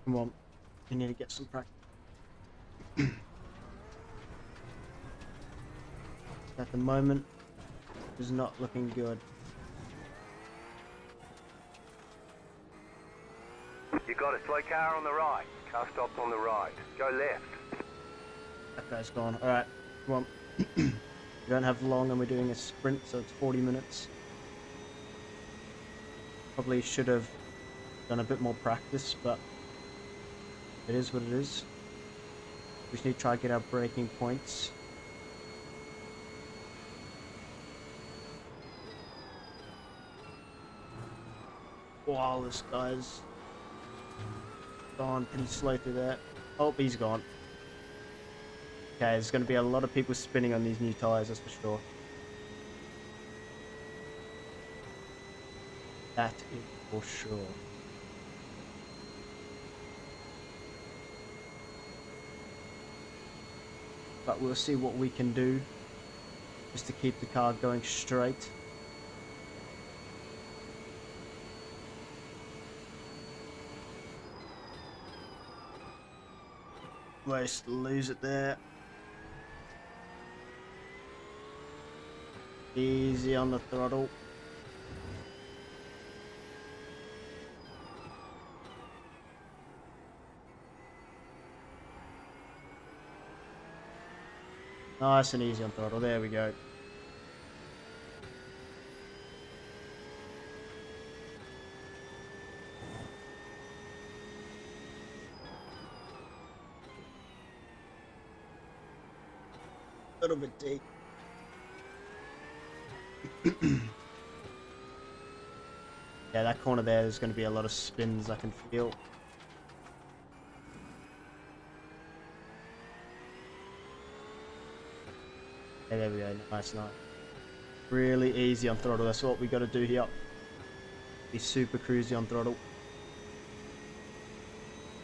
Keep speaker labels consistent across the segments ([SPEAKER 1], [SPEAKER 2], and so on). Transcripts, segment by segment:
[SPEAKER 1] Come on, you need to get some practice. At the moment, is not looking good.
[SPEAKER 2] You got a slow car on the right. Car stopped on the right. Go left.
[SPEAKER 1] That guy's gone. Alright, come on. We don't have long and we're doing a sprint, so it's 40 minutes. Probably should have done a bit more practice, but it is what it is. We just need to try to get our braking points. Wow, this guy's gone pretty slow through there. Oh, he's gone. Okay, there's going to be a lot of people spinning on these new tyres, that's for sure. That is for sure. But we'll see what we can do just to keep the car going straight. Almost lose it there. Easy on the throttle. Nice and easy on throttle. There we go. A little bit deep. Yeah, that corner there's going to be a lot of spins, I can feel. Yeah, there we go. Nice, nice. Really easy on throttle. That's what we got to do here. Be super cruisy on throttle.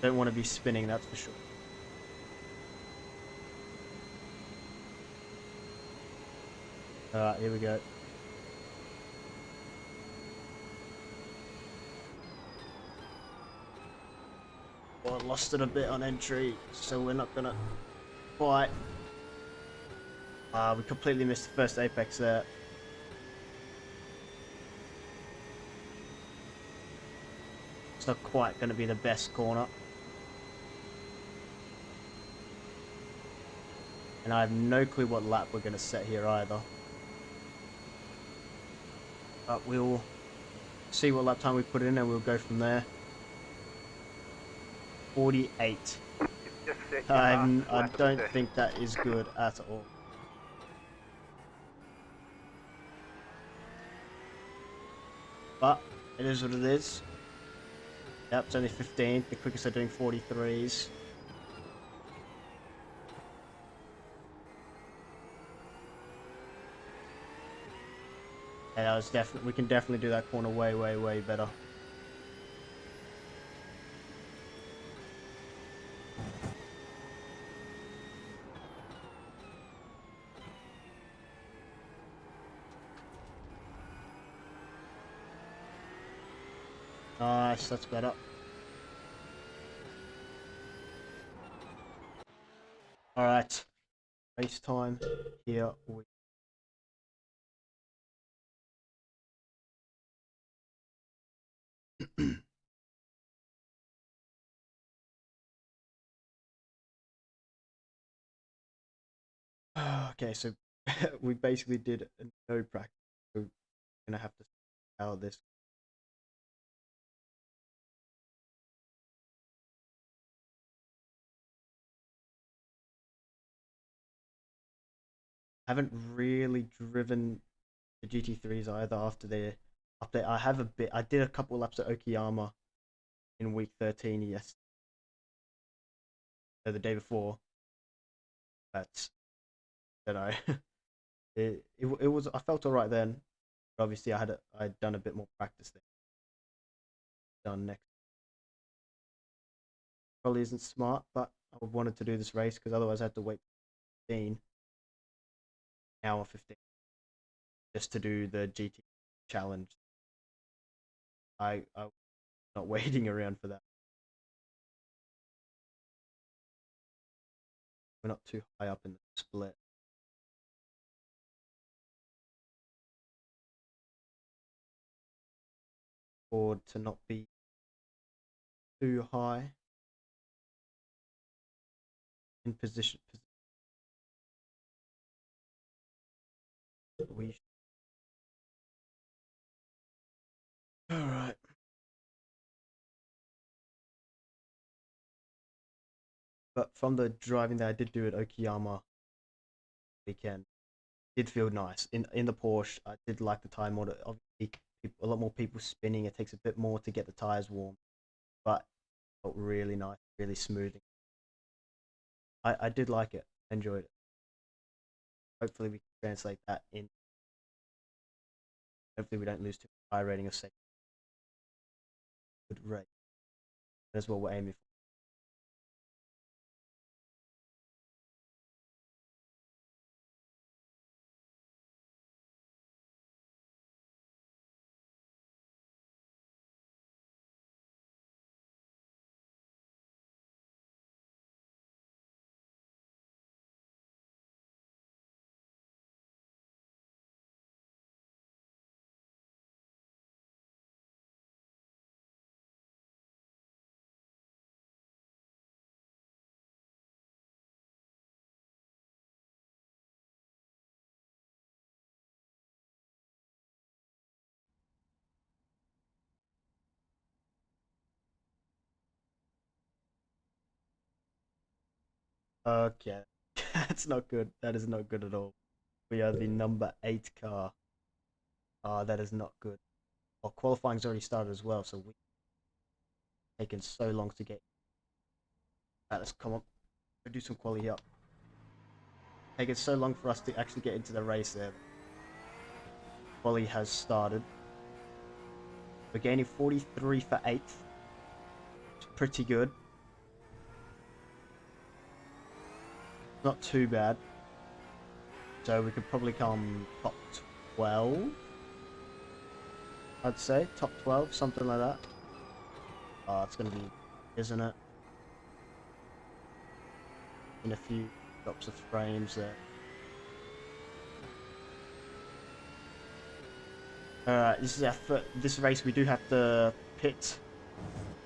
[SPEAKER 1] Don't want to be spinning, that's for sure. Alright, here we go. Well, I lost it a bit on entry, so we're not gonna quite. We completely missed the first apex there. It's not quite gonna be the best corner. And I have no clue what lap we're gonna set here either. But we'll see what lap time we put in and we'll go from there. 48. I don't think that is good at all. But it is what it is. Yep, it's only 15. The quickest are doing 43s. Yeah, that was definitely. We can definitely do that corner way, way, way better. Nice, that's better. Alright. Race time. Here we Okay, so we basically did no practice. So we're gonna have to see how this. I haven't really driven the GT3s either after their update. I have a bit. I did a couple laps at Okayama in week 13. Yes, the day before. But I it was. I felt alright then. But obviously, I'd done a bit more practice there. Done next. Probably isn't smart, but I wanted to do this race because otherwise I had to wait 15 hour 15 just to do the GT challenge. I'm not waiting around for that. we're not too high up in the split. Or to not be too high in position. We all right. But from the driving that I did do at Okayama weekend, did feel nice. In the Porsche, I did like the tire motor. Obviously, a lot more people spinning. It takes a bit more to get the tires warm, but it felt really nice, really smooth. I did like it. Enjoyed it. Hopefully, we can translate that in. Hopefully, we don't lose too much tire rating of second. Good rate. That's what we're aiming for. Okay, that's not good. That is not good at all. We are the number 8 car. That is not good. Well, qualifying's already started as well, so we've taken so long to get. Let's come on. We'll do some quality up. Taken so long for us to actually get into the race there. Quali has started. We're gaining 43 for 8th. It's pretty good. Not too bad. So we could probably come top 12. I'd say top 12, something like that. It's gonna be, isn't it? In a few drops of frames there. Alright, this is this race we do have to pit.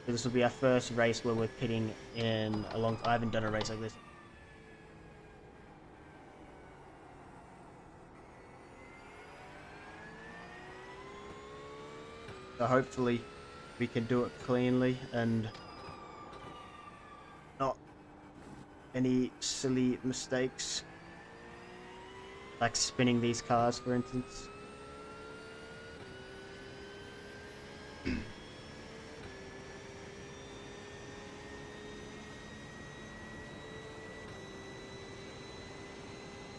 [SPEAKER 1] So this will be our first race where we're pitting in a long. I haven't done a race like this. So hopefully we can do it cleanly and not any silly mistakes, like spinning these cars, for instance.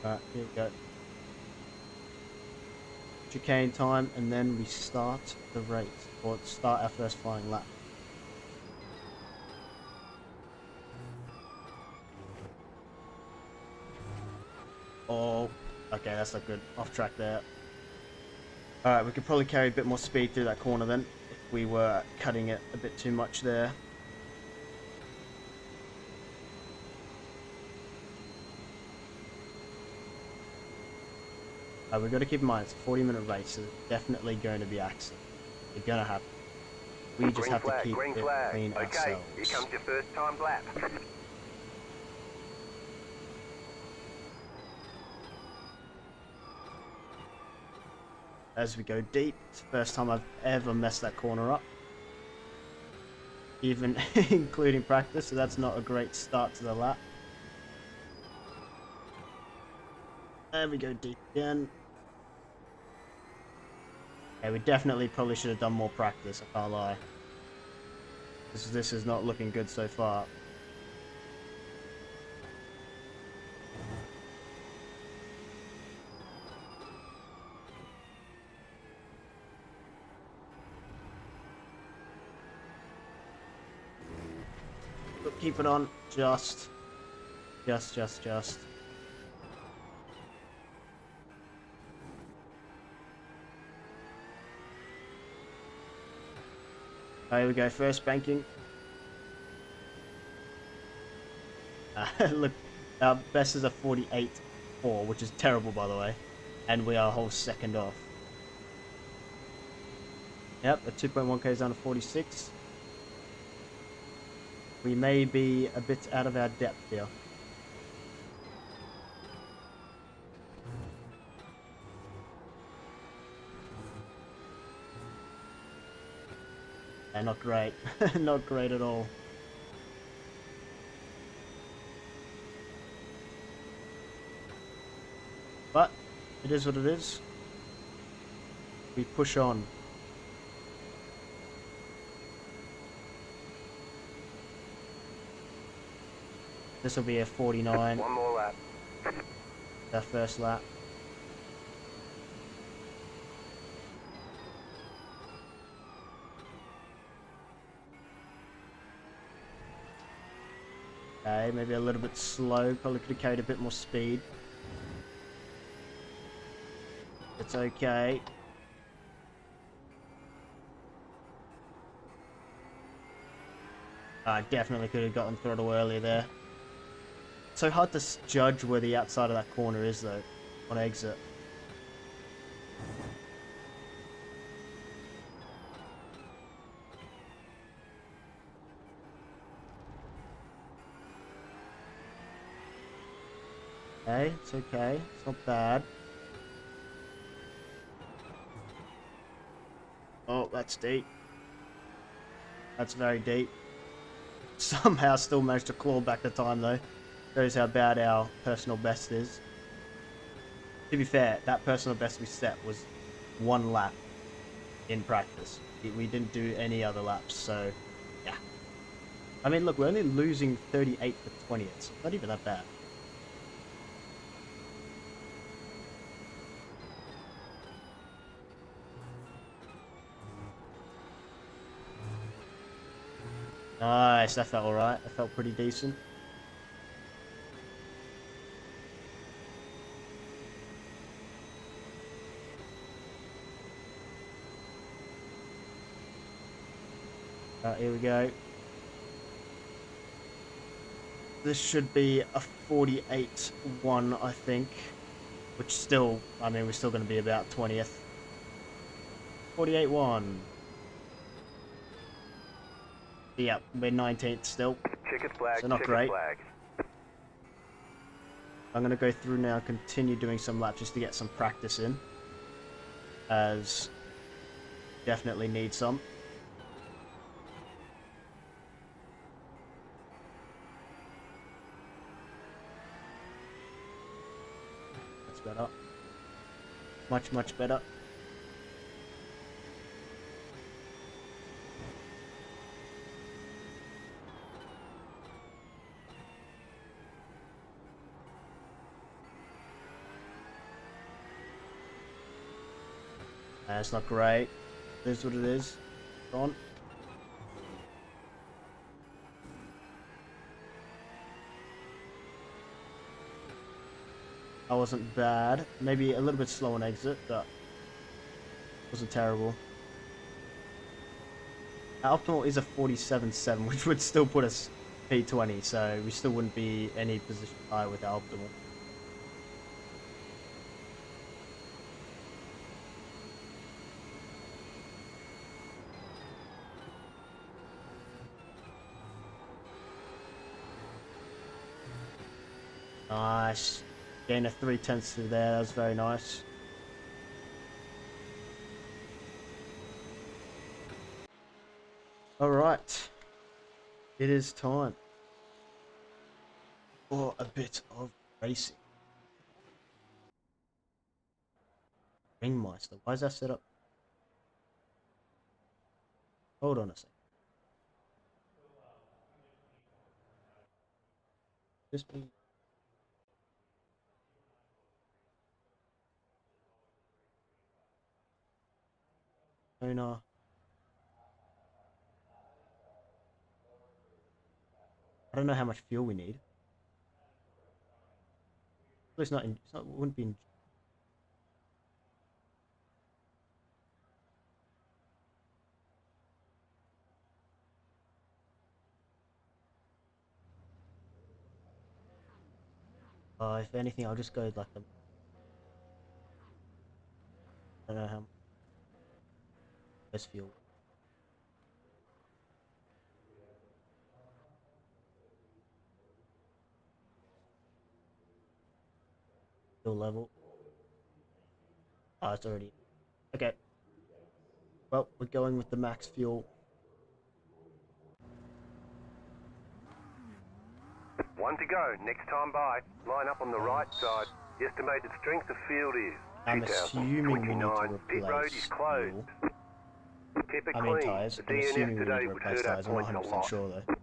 [SPEAKER 1] Alright, here we go. Chicane time, and then we start the race, or start our first flying lap. Oh, okay, that's not good. Off track there. Alright, we could probably carry a bit more speed through that corner then, if we were cutting it a bit too much there. We've got to keep in mind, it's a 40-minute race, so there's definitely going to be accidents. They're going to happen. We just have to keep it clean ourselves.
[SPEAKER 2] Okay, here comes your first time lap.
[SPEAKER 1] As we go deep, it's the first time I've ever messed that corner up. Even including practice, so that's not a great start to the lap. There we go, deep again. Okay, we definitely probably should have done more practice, I can't lie. This is not looking good so far. But keep it on, just. Here we go, first banking. Look, Our best is a 48.4, which is terrible, by the way. And we are a whole second off. Yep, the 2.1k is down to 46. We may be a bit out of our depth here. Yeah, not great. Not great at all. But it is what it is. We push on. This will be a 49.
[SPEAKER 2] One more lap.
[SPEAKER 1] Our first lap. Okay, maybe a little bit slow. Probably could have carried a bit more speed. It's okay. I definitely could have gotten throttle earlier there. It's so hard to judge where the outside of that corner is though, on exit. Okay, it's okay. It's not bad. Oh, that's deep. That's very deep. Somehow still managed to claw back the time though. Shows how bad our personal best is. To be fair, that personal best we set was 1 lap in practice. We didn't do any other laps, so yeah. I mean, look, we're only losing 38 for 20th. It's not even that bad. Nice, that felt alright. That felt pretty decent. Here we go. This should be a 48.1, I think. Which still, I mean, we're still going to be about 20th. 48.1. Yep, we're 19th still.
[SPEAKER 2] Checkered flag,
[SPEAKER 1] So not
[SPEAKER 2] checkered
[SPEAKER 1] great.
[SPEAKER 2] flag.
[SPEAKER 1] I'm going to go through now and continue doing some laps just to get some practice in. As definitely need some. That's better. Much, much better. That's not great. It is what it is. On. That wasn't bad. Maybe a little bit slow on exit, but wasn't terrible. Our optimal is a 47.7, which would still put us P20, so we still wouldn't be any position higher with our optimal. Nice. Gain of 0.3 through there, that was very nice. Alright. It is time for a bit of racing. Ringmeister, why is that set up? Hold on a second. Just be... Owner. I don't know how much fuel we need. Well, it's not in... It's not, it wouldn't be in... If anything, I'll just go like I don't know how much best fuel. Fuel level. Oh, it's already okay. Well, we're going with the max fuel.
[SPEAKER 2] One to go. Next time by. Line up on the right side. The estimated strength of field is
[SPEAKER 1] I'm assuming we need to
[SPEAKER 2] 2029. Pit road is
[SPEAKER 1] replace
[SPEAKER 2] closed.
[SPEAKER 1] fuel.
[SPEAKER 2] Keep it
[SPEAKER 1] I mean
[SPEAKER 2] clean.
[SPEAKER 1] tires.
[SPEAKER 2] The
[SPEAKER 1] I'm assuming
[SPEAKER 2] DNF
[SPEAKER 1] we need
[SPEAKER 2] today
[SPEAKER 1] to
[SPEAKER 2] would
[SPEAKER 1] replace
[SPEAKER 2] hurt our
[SPEAKER 1] tires. I'm not
[SPEAKER 2] points a
[SPEAKER 1] 100%
[SPEAKER 2] lot.
[SPEAKER 1] sure though.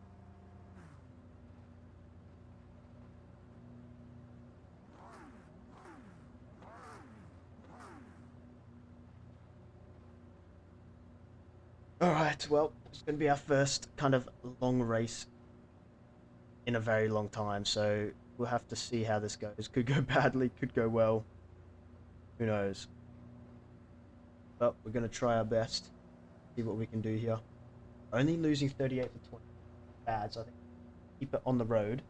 [SPEAKER 1] Alright, well, it's going to be our first kind of long race in a very long time, so we'll have to see how this goes. Could go badly, could go well. Who knows? But we're going to try our best, see what we can do here. Only losing 38 for 20 bad, so I think keep it on the road.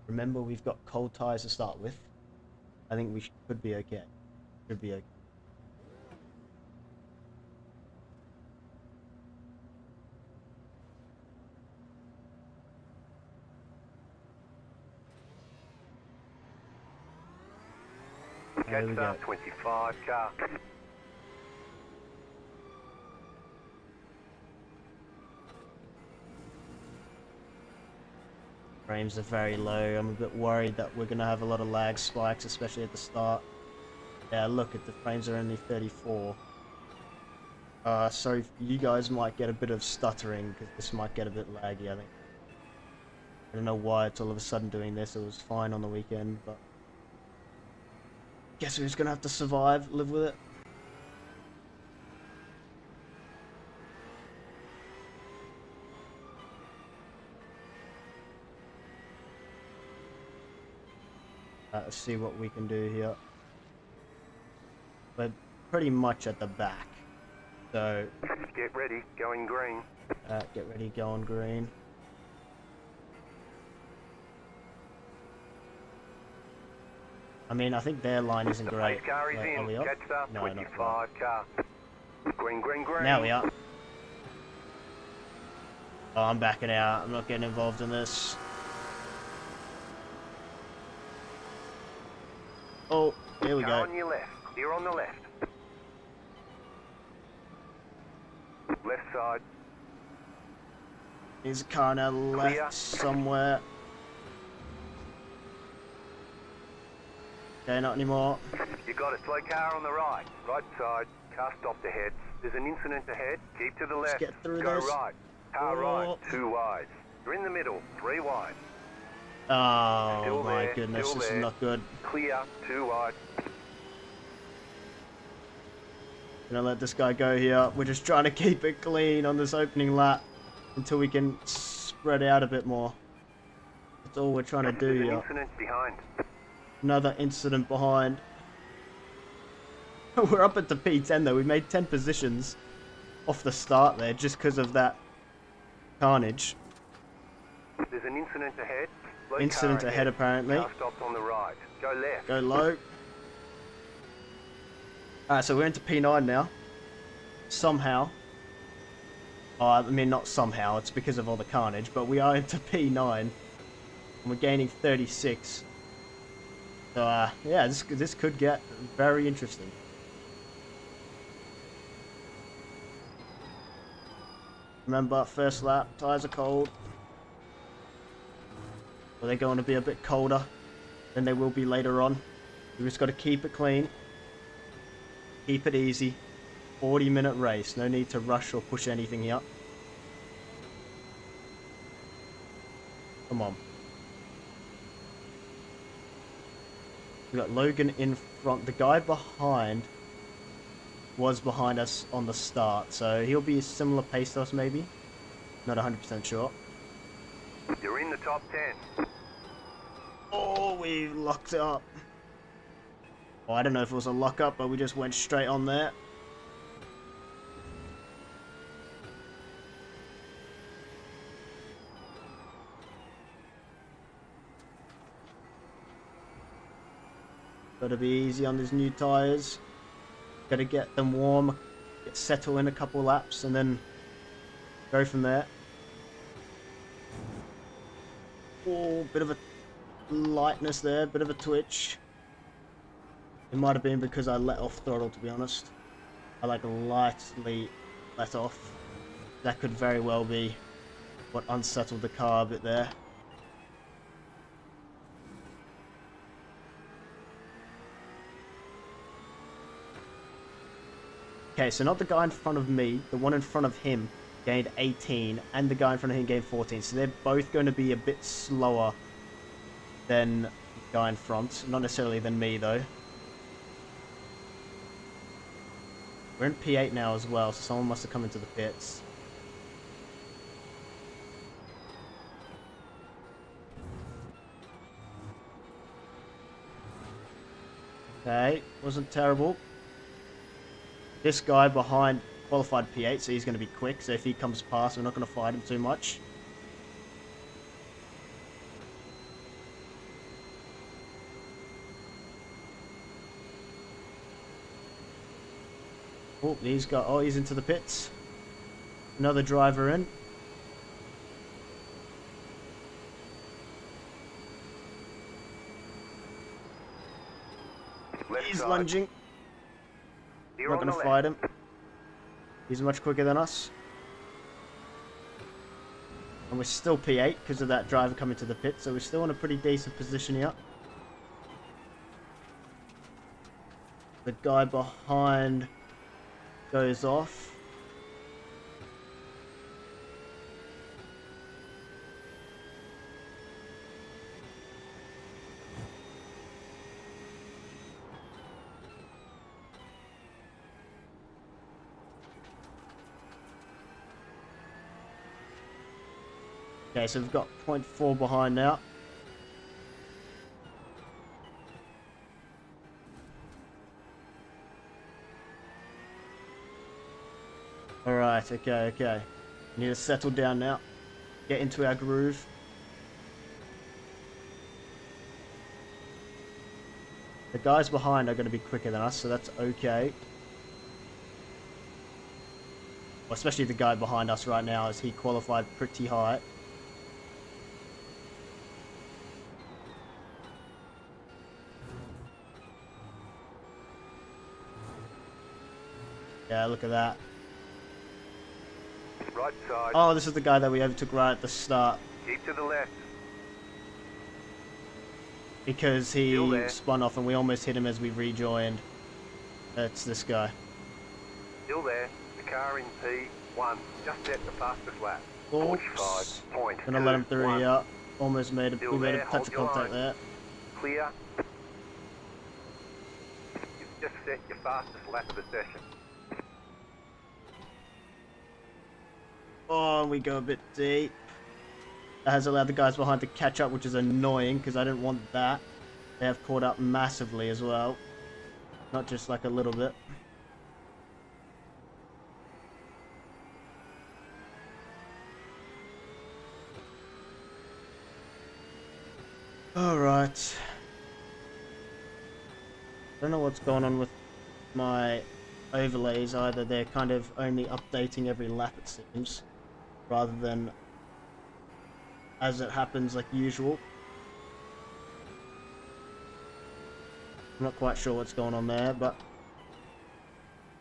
[SPEAKER 1] Remember, we've got cold tires to start with. I think we could be okay. Should be okay. There we
[SPEAKER 2] Catch
[SPEAKER 1] go.
[SPEAKER 2] up 25 car.
[SPEAKER 1] Frames are very low. I'm a bit worried that we're going to have a lot of lag spikes, especially at the start. Yeah, look at the frames are only 34. So you guys might get a bit of stuttering because this might get a bit laggy, I think. I don't know why it's all of a sudden doing this. It was fine on the weekend, but guess we're just gonna have to survive, live with it. Let's see what we can do here. We're pretty much at the back, so
[SPEAKER 2] Get ready, going green.
[SPEAKER 1] get ready, go on green. I mean, I think their line isn't
[SPEAKER 2] The
[SPEAKER 1] great.
[SPEAKER 2] pace car is
[SPEAKER 1] Wait, are we
[SPEAKER 2] in.
[SPEAKER 1] up?
[SPEAKER 2] Catch up
[SPEAKER 1] No, not
[SPEAKER 2] 25 car. Green, green, green.
[SPEAKER 1] Now we are. Oh, I'm backing out. I'm not getting involved in this. Oh, here we
[SPEAKER 2] Car
[SPEAKER 1] go.
[SPEAKER 2] on your left. You're on the left. Left side.
[SPEAKER 1] There's a car on our left
[SPEAKER 2] Clear.
[SPEAKER 1] somewhere. Okay, not anymore.
[SPEAKER 2] You got a slow car on the right. Right side. Car stopped ahead. There's an incident ahead. Keep to the left.
[SPEAKER 1] get through
[SPEAKER 2] Go
[SPEAKER 1] this.
[SPEAKER 2] right. Car
[SPEAKER 1] Oh.
[SPEAKER 2] right. 2 wide. You're in the middle. 3 wide.
[SPEAKER 1] Oh
[SPEAKER 2] Still
[SPEAKER 1] my
[SPEAKER 2] there,
[SPEAKER 1] goodness,
[SPEAKER 2] still
[SPEAKER 1] this
[SPEAKER 2] there.
[SPEAKER 1] is not good.
[SPEAKER 2] Clear. 2 wide.
[SPEAKER 1] Gonna let this guy go here. We're just trying to keep it clean on this opening lap until we can spread out a bit more. That's all we're trying to do
[SPEAKER 2] There's an
[SPEAKER 1] here.
[SPEAKER 2] incident behind.
[SPEAKER 1] Another incident behind. We're up at the P10 though. We made 10 positions off the start there just because of that carnage.
[SPEAKER 2] There's an incident ahead. Slow
[SPEAKER 1] Incident
[SPEAKER 2] car
[SPEAKER 1] ahead apparently.
[SPEAKER 2] Car stopped on the right. Go left.
[SPEAKER 1] Go low. Alright, so we're into P9 now. Somehow. I mean, not somehow, it's because of all the carnage, but we are into P9. And we're gaining 36. So, yeah, this could get very interesting. Remember, first lap, tyres are cold. Well, they're going to be a bit colder than they will be later on. We just got to keep it clean. Keep it easy. 40-minute race. No need to rush or push anything here. Come on. We got Logan in front. The guy behind was behind us on the start, so he'll be a similar pace to us maybe. Not 100% sure.
[SPEAKER 2] You're in the top 10.
[SPEAKER 1] Oh, we locked it up. Oh, I don't know if it was a lock up, but we just went straight on there. Gotta be easy on these new tyres. Gotta get them warm, get settle in a couple laps, and then go from there. Oh, bit of a lightness there, bit of a twitch. It might have been because I let off throttle, to be honest. I like lightly let off. That could very well be what unsettled the car a bit there. Okay, so not the guy in front of me, the one in front of him gained 18, and the guy in front of him gained 14. So they're both going to be a bit slower than the guy in front. Not necessarily than me, though. We're in P8 now as well, so someone must have come into the pits. Okay, wasn't terrible. This guy behind qualified P8, so he's going to be quick. So if he comes past, we're not going to fight him too much. Oh, he's into the pits. Another driver in. He's lunging. We're not going to fight him. He's much quicker than us. And we're still P8 because of that driver coming to the pit, so we're still in a pretty decent position here. The guy behind goes off. Okay, so we've got 0.4 behind now. Alright, okay. We need to settle down now. Get into our groove. The guys behind are going to be quicker than us, so that's okay. Well, especially the guy behind us right now, as he qualified pretty high. Yeah, look at that.
[SPEAKER 2] Right side.
[SPEAKER 1] Oh, this is the guy that we overtook right at the start.
[SPEAKER 2] Keep to the left.
[SPEAKER 1] Because he spun off and we almost hit him as we rejoined. That's this guy.
[SPEAKER 2] Still there. The car in P1. Just set the fastest lap.
[SPEAKER 1] Oops.
[SPEAKER 2] 45.21.
[SPEAKER 1] Gonna let him through here. Almost made it. We made a touch of contact there.
[SPEAKER 2] Clear. You've just set your fastest lap of the session.
[SPEAKER 1] Oh, we go a bit deep. That has allowed the guys behind to catch up, which is annoying because I didn't want that. They have caught up massively as well. Not just like a little bit. Alright. I don't know what's going on with my overlays either. They're kind of only updating every lap, it seems, rather than as it happens like usual. I'm not quite sure what's going on there, but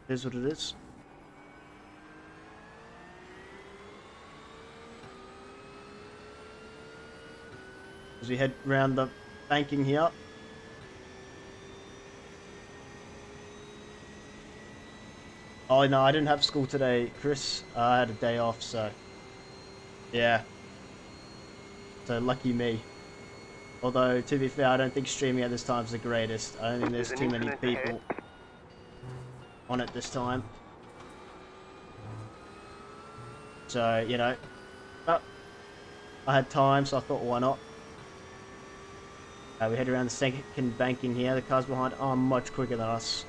[SPEAKER 1] it is what it is. As we head round the banking here. Oh no, I didn't have school today, Chris. I had a day off, so yeah. So lucky me. Although, to be fair, I don't think streaming at this time is the greatest. I don't think there's too many people on it this time. So, you know, but I had time, so I thought, why not? We head around the second banking here. The cars behind are much quicker than us.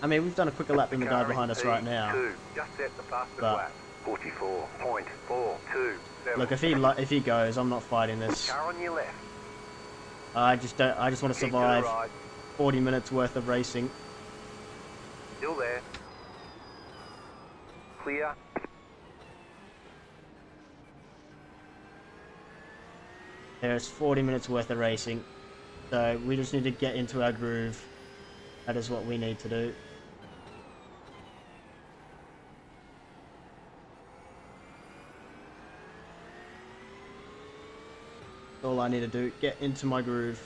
[SPEAKER 1] I mean, we've done a quicker lap than the guy behind us right now.
[SPEAKER 2] Just set the fastest lap. 44.427.
[SPEAKER 1] Look, if he goes, I'm not fighting this.
[SPEAKER 2] Car on your left.
[SPEAKER 1] I just want to
[SPEAKER 2] Keep to the
[SPEAKER 1] survive
[SPEAKER 2] right.
[SPEAKER 1] 40 minutes worth of racing.
[SPEAKER 2] Still there. Clear.
[SPEAKER 1] There's 40 minutes worth of racing. So we just need to get into our groove. That is what we need to do. All I need to do, get into my groove.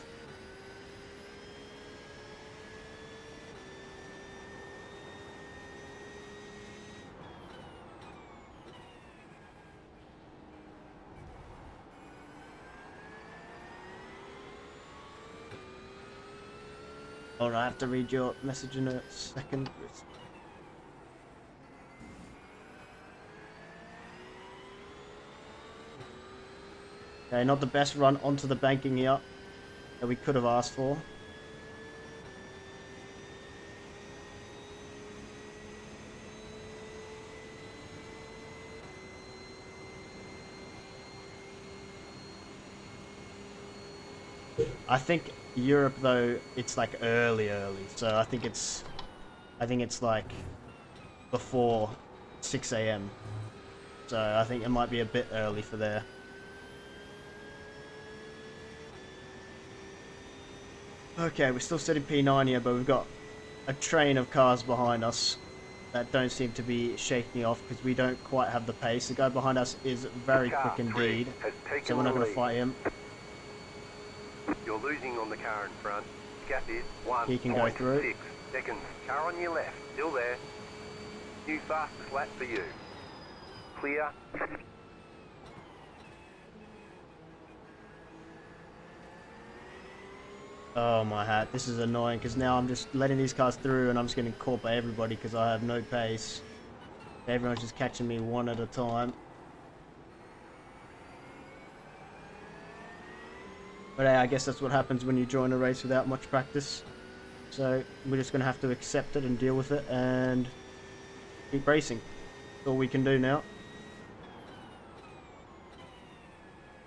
[SPEAKER 1] Alright, I have to read your message in a second. Okay, not the best run onto the banking here that we could have asked for. I think Europe though, it's like early, so I think it's like before 6 a.m. So I think it might be a bit early for there. Okay, we're still sitting P9 here, but we've got a train of cars behind us that don't seem to be shaking off because we don't quite have the pace. The guy behind us is very quick indeed, so we're not going to fight him.
[SPEAKER 2] You're losing on the car in front. Gap is
[SPEAKER 1] He can go through.
[SPEAKER 2] 1.6 seconds. Car on your left. Still there. New fastest lap for you. Clear.
[SPEAKER 1] Oh my hat, this is annoying because now I'm just letting these cars through and I'm just getting caught by everybody because I have no pace. Everyone's just catching me one at a time. But hey, I guess that's what happens when you join a race without much practice. So we're just going to have to accept it and deal with it and keep racing. That's all we can do now.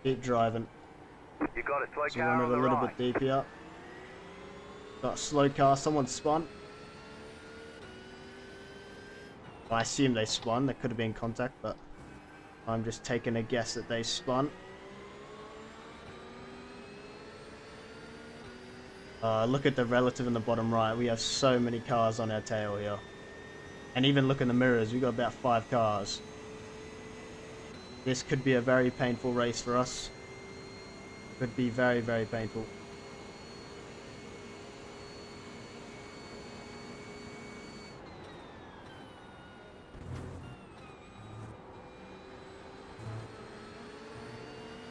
[SPEAKER 1] Keep driving.
[SPEAKER 2] You got a slow
[SPEAKER 1] So
[SPEAKER 2] car
[SPEAKER 1] run
[SPEAKER 2] on
[SPEAKER 1] it
[SPEAKER 2] the
[SPEAKER 1] a little
[SPEAKER 2] right.
[SPEAKER 1] bit deep here. Got a slow car, someone spun. I assume they spun, there could have been contact, but I'm just taking a guess that they spun. Look at the relative in the bottom right. We have so many cars on our tail here. And even look in the mirrors, we've got about 5 cars. This could be a very painful race for us. Could be very, very painful.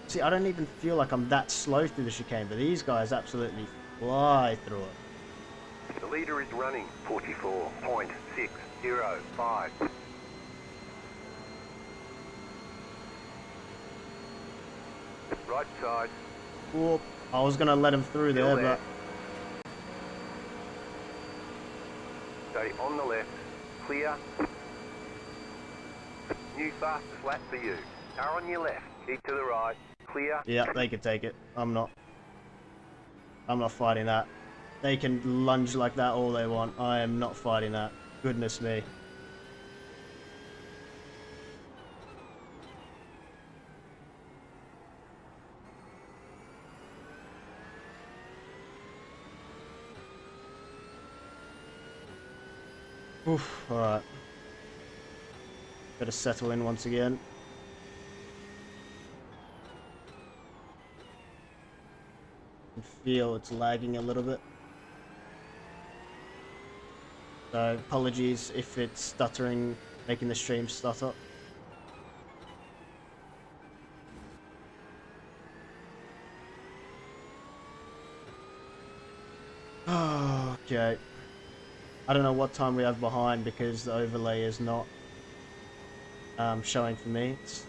[SPEAKER 1] See, I don't even feel like I'm that slow through the chicane, but these guys absolutely fly through it.
[SPEAKER 2] The leader is running 44.605. Right side.
[SPEAKER 1] Whoop. I was going to let him through
[SPEAKER 2] Still
[SPEAKER 1] there, but
[SPEAKER 2] Stay on the left. Clear. New fastest lap for you. Car on your left. Keep to the right. Clear.
[SPEAKER 1] yeah, they could take it. I'm not fighting that. They can lunge like that all they want. I am not fighting that. Goodness me. Oof, alright. Better settle in once again. I can feel it's lagging a little bit. So apologies if it's stuttering, making the stream stutter. Okay. I don't know what time we have behind because the overlay is not showing for me. It's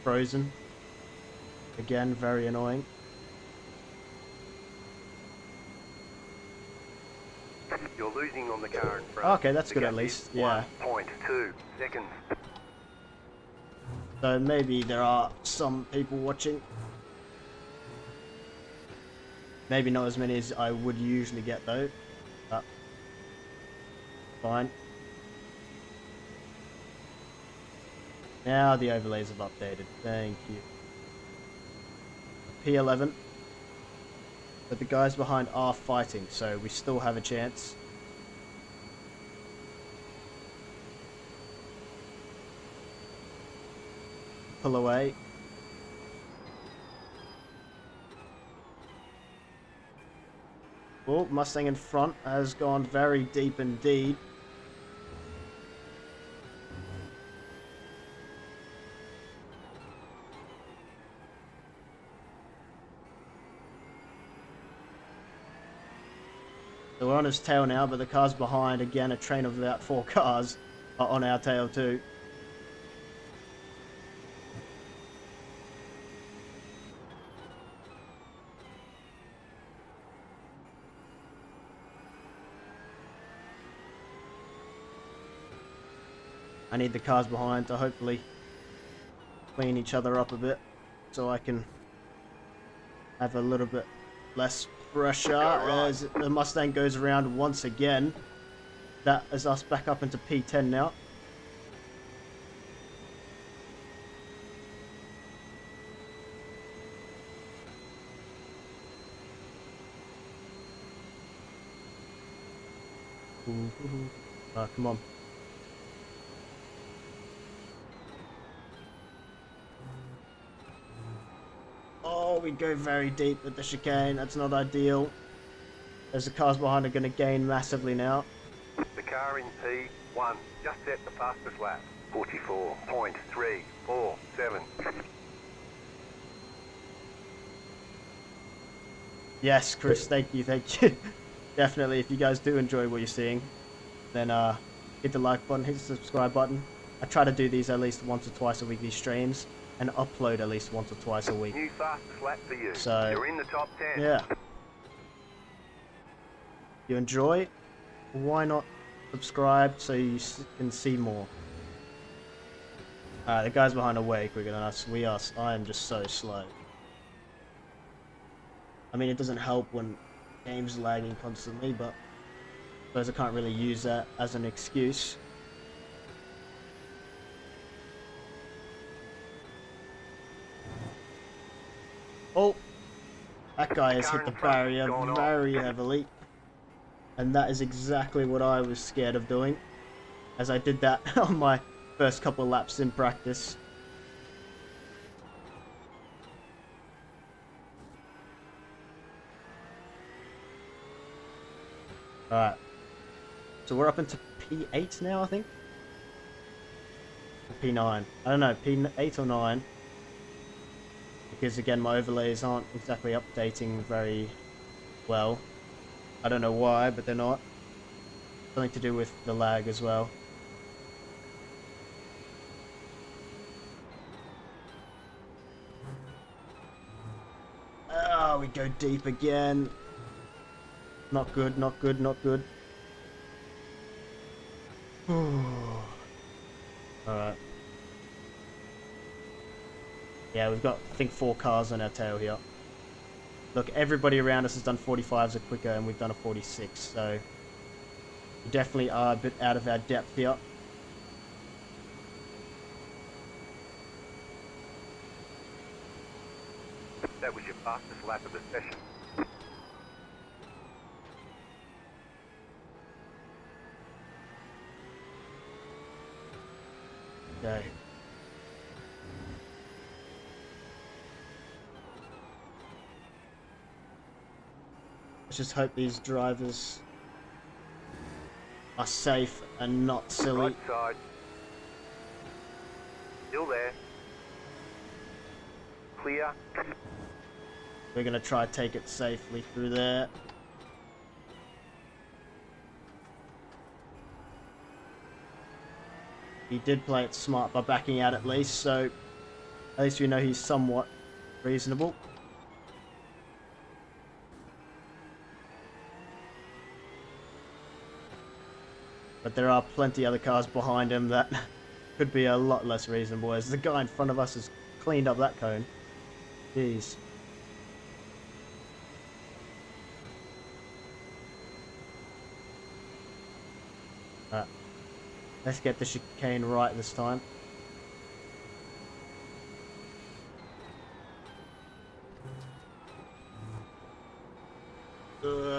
[SPEAKER 1] frozen. Again, very annoying.
[SPEAKER 2] You're losing on the car in front.
[SPEAKER 1] Okay, that's
[SPEAKER 2] The
[SPEAKER 1] good at
[SPEAKER 2] gap
[SPEAKER 1] least.
[SPEAKER 2] is
[SPEAKER 1] Yeah.
[SPEAKER 2] 1.2 seconds.
[SPEAKER 1] So maybe there are some people watching. Maybe not as many as I would usually get though, but fine. Now the overlays have updated. Thank you. P11. But the guys behind are fighting, so we still have a chance. Pull away. Oh, Mustang in front has gone very deep indeed. So we're on his tail now, but the cars behind, again, a train of about 4 cars are on our tail too. I need the cars behind to hopefully clean each other up a bit so I can have a little bit less pressure as the Mustang goes around once again. That is us back up into P10 now. Oh, come on. Oh, we go very deep with the chicane. That's not ideal. As the cars behind are going to gain massively now.
[SPEAKER 2] The car in P1 just set the fastest lap. 44.347.
[SPEAKER 1] Yes, Chris, thank you, thank you. Definitely, if you guys do enjoy what you're seeing, then hit the like button, hit the subscribe button. I try to do these at least once or twice a week, these streams, and upload at least once or twice a week.
[SPEAKER 2] New fastest lap for you.
[SPEAKER 1] So,
[SPEAKER 2] you're in the top 10.
[SPEAKER 1] Yeah. You enjoy? Why not subscribe so you can see more? The guys behind are way quicker than us. I am just so slow. I mean, it doesn't help when game's lagging constantly, but I suppose I can't really use that as an excuse. Oh, that guy has hit the barrier very heavily. And that is exactly what I was scared of doing, as I did that on my first couple laps in practice. Alright, so we're up into P8 now, I think? Or P9, I don't know, P8 or 9. Because again, my overlays aren't exactly updating very well. I don't know why, but they're not. Something to do with the lag as well. Oh, we go deep again. Not good, not good, not good. Alright. Yeah, we've got, I think, 4 cars on our tail here. Look, everybody around us has done 45s or quicker, and we've done a 46, so we definitely are a bit out of our depth here.
[SPEAKER 2] That was your fastest lap of the session.
[SPEAKER 1] Okay. Let's just hope these drivers are safe and not silly.
[SPEAKER 2] Right side. Still there. Clear.
[SPEAKER 1] We're going to try to take it safely through there. He did play it smart by backing out at least, so at least we know he's somewhat reasonable. But there are plenty other cars behind him that could be a lot less reasonable, as the guy in front of us has cleaned up that cone. Jeez. Alright, let's get the chicane right this time.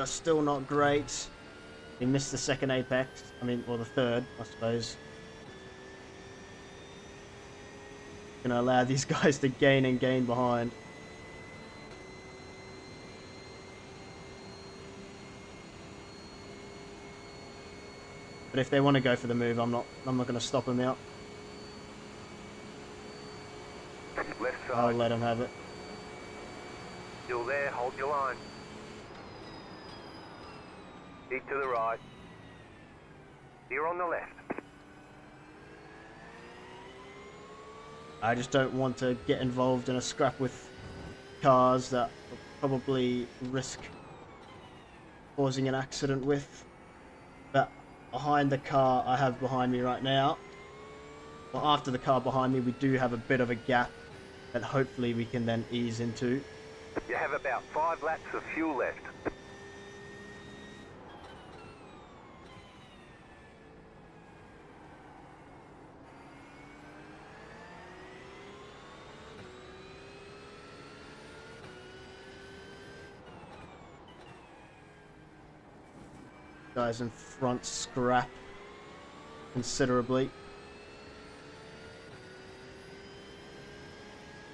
[SPEAKER 1] Still not great. He missed the second apex. I mean, or the third, I suppose. Gonna allow these guys to gain and gain behind. But if they want to go for the move, I'm not gonna stop them out.
[SPEAKER 2] Left
[SPEAKER 1] I'll
[SPEAKER 2] side.
[SPEAKER 1] let them have it.
[SPEAKER 2] Still there, hold your line. Keep to the right. Here on the left.
[SPEAKER 1] I just don't want to get involved in a scrap with cars that will probably risk causing an accident with. But behind the car I have behind me right now, well, after the car behind me, we do have a bit of a gap that hopefully we can then ease into.
[SPEAKER 2] You have about 5 laps of fuel left.
[SPEAKER 1] Guys in front scrap considerably.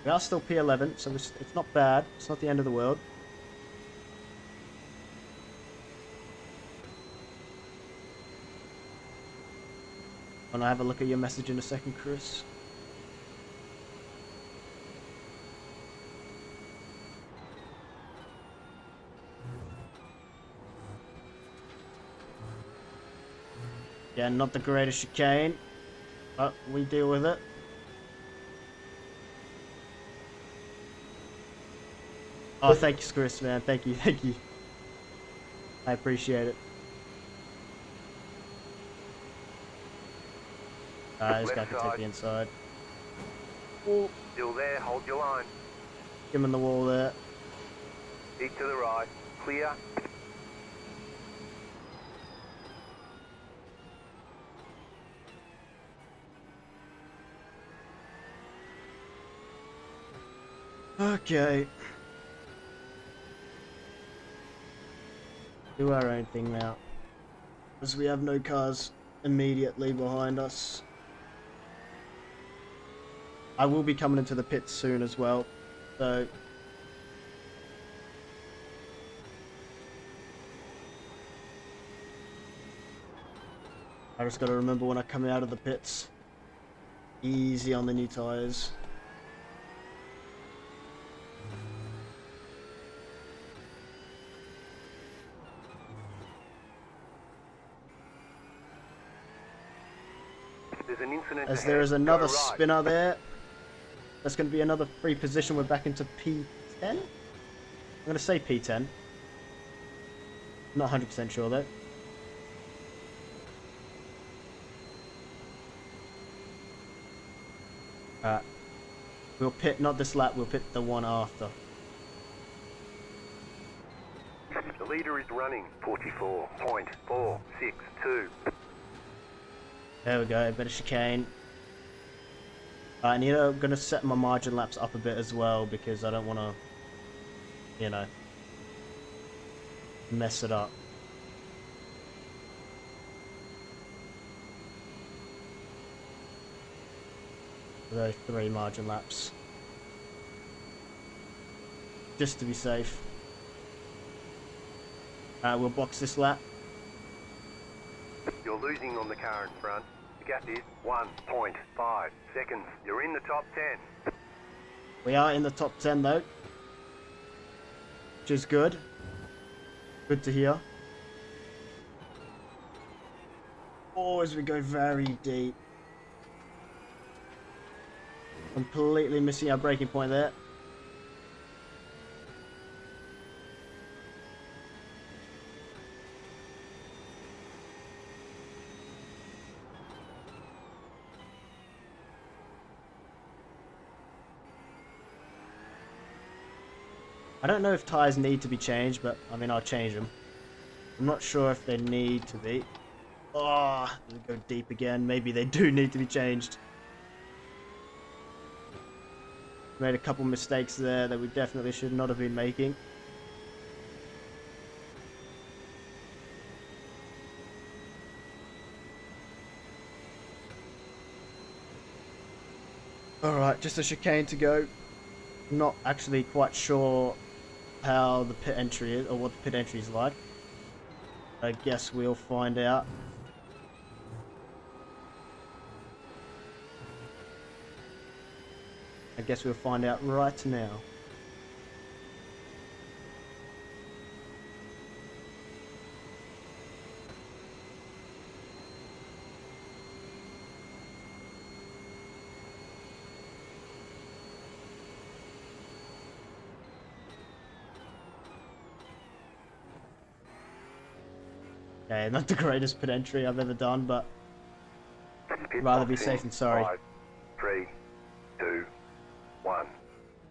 [SPEAKER 1] We are still P11, so it's not bad. It's not the end of the world. When I have a look at your message in a second, Chris. Yeah, not the greatest chicane, but we deal with it. Oh, thank you, Chris, man. Thank you, thank you. I appreciate it. This guy can take the inside. Oh,
[SPEAKER 2] Still there, hold your line.
[SPEAKER 1] give him the wall there.
[SPEAKER 2] Keep to the right. Clear.
[SPEAKER 1] Okay. Do our own thing now. Because we have no cars immediately behind us. I will be coming into the pits soon as well, so I just gotta remember when I come out of the pits, easy on the new tyres.
[SPEAKER 2] There's an incident
[SPEAKER 1] As
[SPEAKER 2] ahead.
[SPEAKER 1] there is another
[SPEAKER 2] Go right.
[SPEAKER 1] spinner there. That's going to be another free position. We're back into P10. I'm going to say P10. Not 100% sure though. Alright. We'll pit, not this lap, we'll pit the one after.
[SPEAKER 2] The leader is running 44.462.
[SPEAKER 1] There we go, better chicane. I need to, I'm going to set my margin laps up a bit as well because I don't want to, you know, mess it up. Those 3 margin laps. Just to be safe. We'll box this lap.
[SPEAKER 2] You're losing on the car in front. The gap is 1.5 seconds. You're in the top 10.
[SPEAKER 1] We are in the top 10 though. Which is good. Good to hear. Oh, as we go very deep. Completely missing our braking point there. I don't know if tyres need to be changed, but I mean, I'll change them. I'm not sure if they need to be. Oh, they go deep again. Maybe they do need to be changed. Made a couple mistakes there that we definitely should not have been making. Alright, just a chicane to go. Not actually quite sure how the pit entry is, or what the pit entry is like. I guess we'll find out. I guess we'll find out right now. Okay, not the greatest pit entry I've ever done, but
[SPEAKER 2] Pit
[SPEAKER 1] rather be
[SPEAKER 2] box
[SPEAKER 1] safe
[SPEAKER 2] in
[SPEAKER 1] than sorry.
[SPEAKER 2] 5, 3, 2, 1.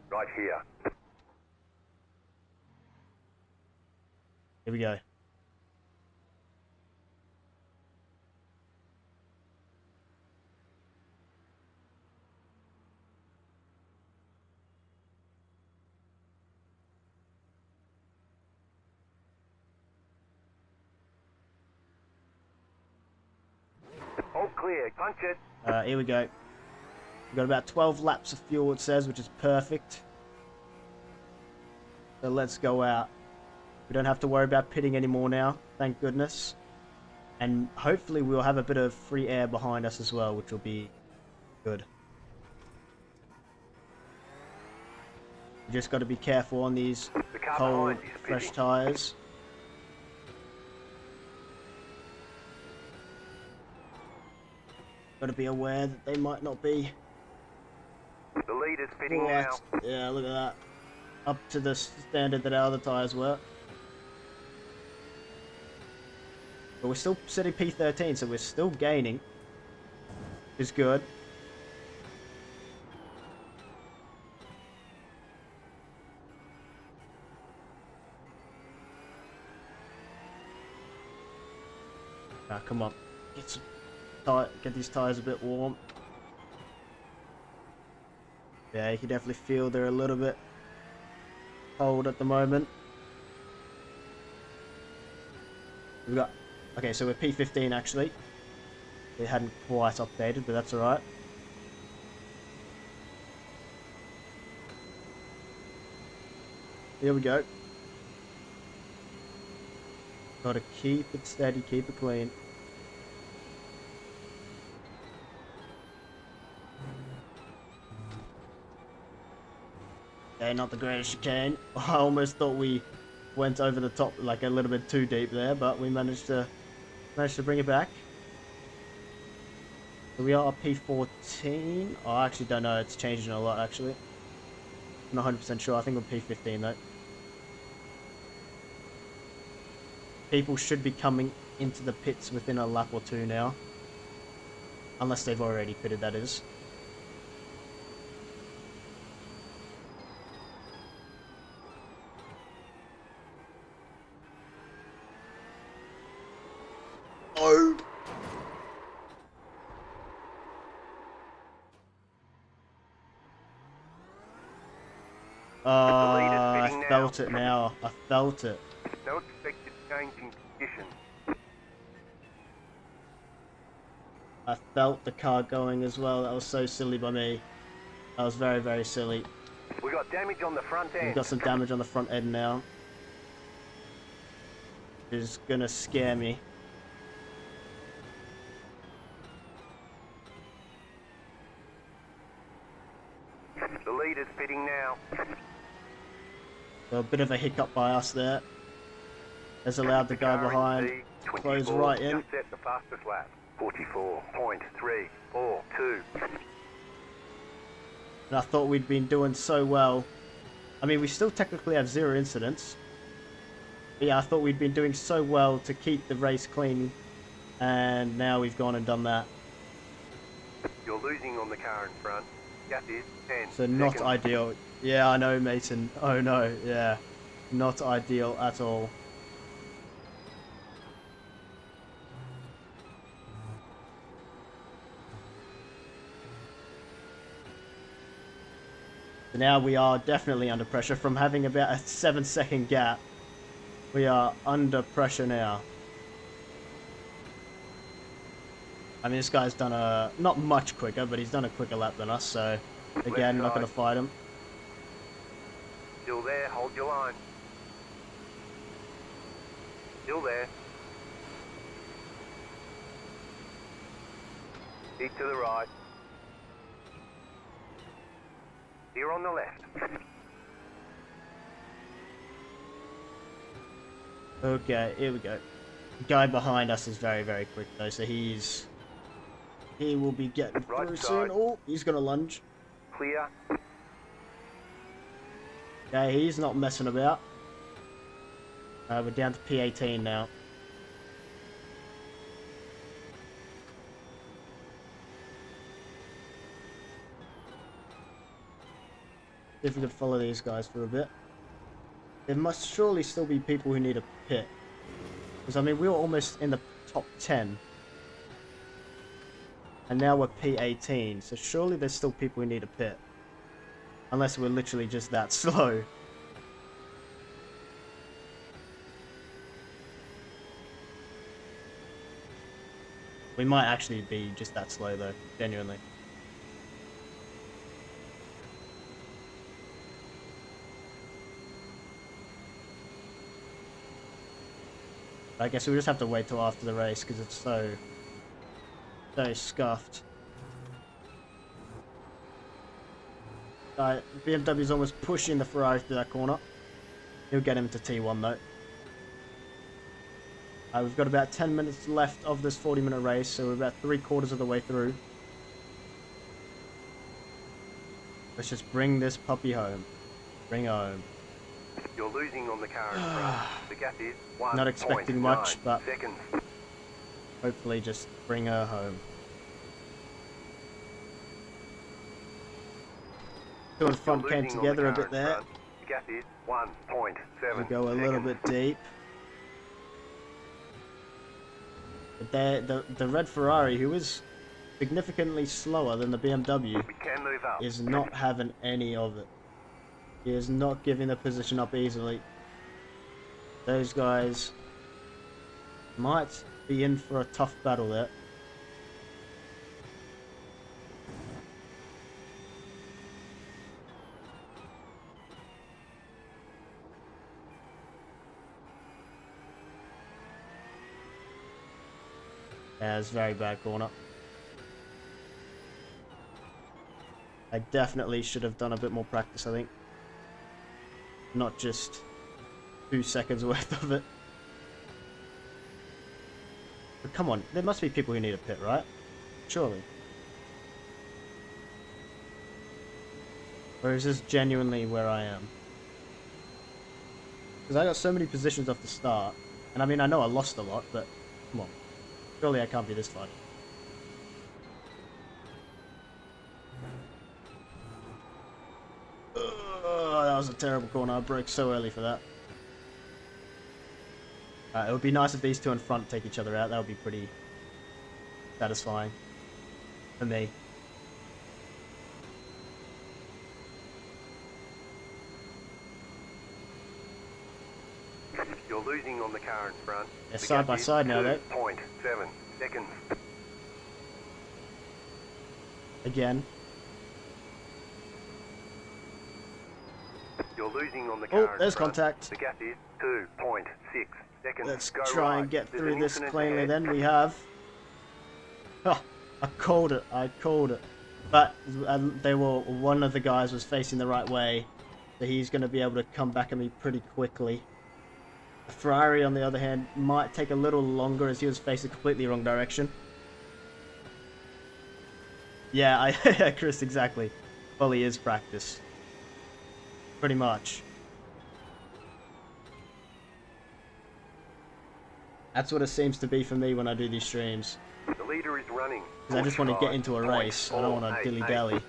[SPEAKER 2] Right here.
[SPEAKER 1] Here we go.
[SPEAKER 2] All clear. Punch it.
[SPEAKER 1] Here we go. We've got about 12 laps of fuel, it says, which is perfect. So let's go out. We don't have to worry about pitting anymore now, thank goodness. And hopefully we'll have a bit of free air behind us as well, which will be good. You just got to be careful on these
[SPEAKER 2] The car
[SPEAKER 1] cold,
[SPEAKER 2] behind is
[SPEAKER 1] fresh
[SPEAKER 2] pitting.
[SPEAKER 1] tyres. Got to be aware that they might not be
[SPEAKER 2] The leader's pitting
[SPEAKER 1] right.
[SPEAKER 2] now.
[SPEAKER 1] Yeah, look at that. Up to the standard that our other tyres were. But we're still sitting P13, so we're still gaining. Which is good. Ah, come on. Get these tyres a bit warm. Yeah, you can definitely feel they're a little bit cold at the moment. We've got... Okay, so we're P15 actually. It hadn't quite updated, but that's alright. Here we go. Gotta keep it steady, keep it clean. Okay, not the greatest chicane. I almost thought we went over the top like a little bit too deep there, but we managed to bring it back. So we are P14. Oh, I actually don't know. It's changing a lot actually. I'm not 100% sure. I think we're P15 though. People should be coming into the pits within a lap or two now. Unless they've already pitted, that is. Oh! I felt it now. I felt it.
[SPEAKER 2] No expected change in conditions.
[SPEAKER 1] I felt the car going as well. That was so silly by me. That was very, very silly.
[SPEAKER 2] We got damage on the front end.
[SPEAKER 1] We've got some damage on the front end now. Which is gonna scare me.
[SPEAKER 2] The leader's pitting now.
[SPEAKER 1] So a bit of a hiccup by us there. Has allowed the guy behind to close right in.
[SPEAKER 2] Just set the fastest lap. 44.342.
[SPEAKER 1] And I thought we'd been doing so well. I mean, we still technically have 0 incidents. But yeah, I thought we'd been doing so well to keep the race clean. And now we've gone and done that.
[SPEAKER 2] You're losing on the car in front. Gap is 10
[SPEAKER 1] So not
[SPEAKER 2] seconds.
[SPEAKER 1] ideal. Yeah, I know, Mason. Oh no, yeah. Not ideal at all. So now we are definitely under pressure from having about a 7-second gap. We are under pressure now. I mean, this guy's done a, not much quicker, but he's done a quicker lap than us, so again, not going to fight him.
[SPEAKER 2] Still there, hold your line. Still there. Keep to the right. Here on the left.
[SPEAKER 1] Okay, here we go. The guy behind us is very, very quick though, so he will be getting through soon. Oh, he's gonna lunge.
[SPEAKER 2] Clear.
[SPEAKER 1] Okay, he's not messing about. We're down to P18 now. See if we can follow these guys for a bit. There must surely still be people who need a pit. Because, I mean, we were almost in the top 10. And now we're P18, so surely there's still people who need a pit. Unless we're literally just that slow. We might actually be just that slow though, genuinely. I guess we'll just have to wait till after the race because it's so scuffed. BMW's almost pushing the Ferrari through that corner. He'll get him to T1 though. We've got about 10 minutes left of this 40-minute race, so we're about 3/4 of the way through. Let's just bring this puppy home. Bring it home.
[SPEAKER 2] You're losing on the car in front. The gap is 1.
[SPEAKER 1] Not expecting much, but
[SPEAKER 2] seconds.
[SPEAKER 1] hopefully just bring her home. Two in front came together a bit there.
[SPEAKER 2] The gap is 1.7.
[SPEAKER 1] We go a little bit deep. But the red Ferrari, who is significantly slower than the BMW,
[SPEAKER 2] We can move up.
[SPEAKER 1] is not having any of it. He is not giving the position up easily. Those guys might be in for a tough battle there. Yeah, it's a very bad corner. I definitely should have done a bit more practice, I think. Not just 2 seconds worth of it. But come on, there must be people who need a pit, right? Surely. Or is this genuinely where I am? Because I got so many positions off the start. And I mean, I know I lost a lot, but come on. Surely I can't be this far. That was a terrible corner. I broke so early for that. It would be nice if these two in front take each other out. That would be pretty satisfying for me.
[SPEAKER 2] You're losing on the car in front.
[SPEAKER 1] Yeah, side by side now, though.
[SPEAKER 2] 2.7 seconds.
[SPEAKER 1] Again.
[SPEAKER 2] You're losing on the car.
[SPEAKER 1] Oh, there's
[SPEAKER 2] in front.
[SPEAKER 1] contact.
[SPEAKER 2] The gap is 2.6 seconds.
[SPEAKER 1] Let's
[SPEAKER 2] Go
[SPEAKER 1] try
[SPEAKER 2] right.
[SPEAKER 1] and get
[SPEAKER 2] There's
[SPEAKER 1] through
[SPEAKER 2] an
[SPEAKER 1] this
[SPEAKER 2] infinite
[SPEAKER 1] cleanly
[SPEAKER 2] ahead.
[SPEAKER 1] then. We have. Oh, I called it. I called it. But they were, one of the guys was facing the right way. So he's going to be able to come back at me pretty quickly. The Ferrari, on the other hand, might take a little longer as he was facing the completely wrong direction. Yeah, Chris, exactly. Well, he is practice. Pretty much. That's what it seems to be for me when I do these streams.
[SPEAKER 2] The leader is running.
[SPEAKER 1] Because I just want to get into a race. I don't want to dilly-dally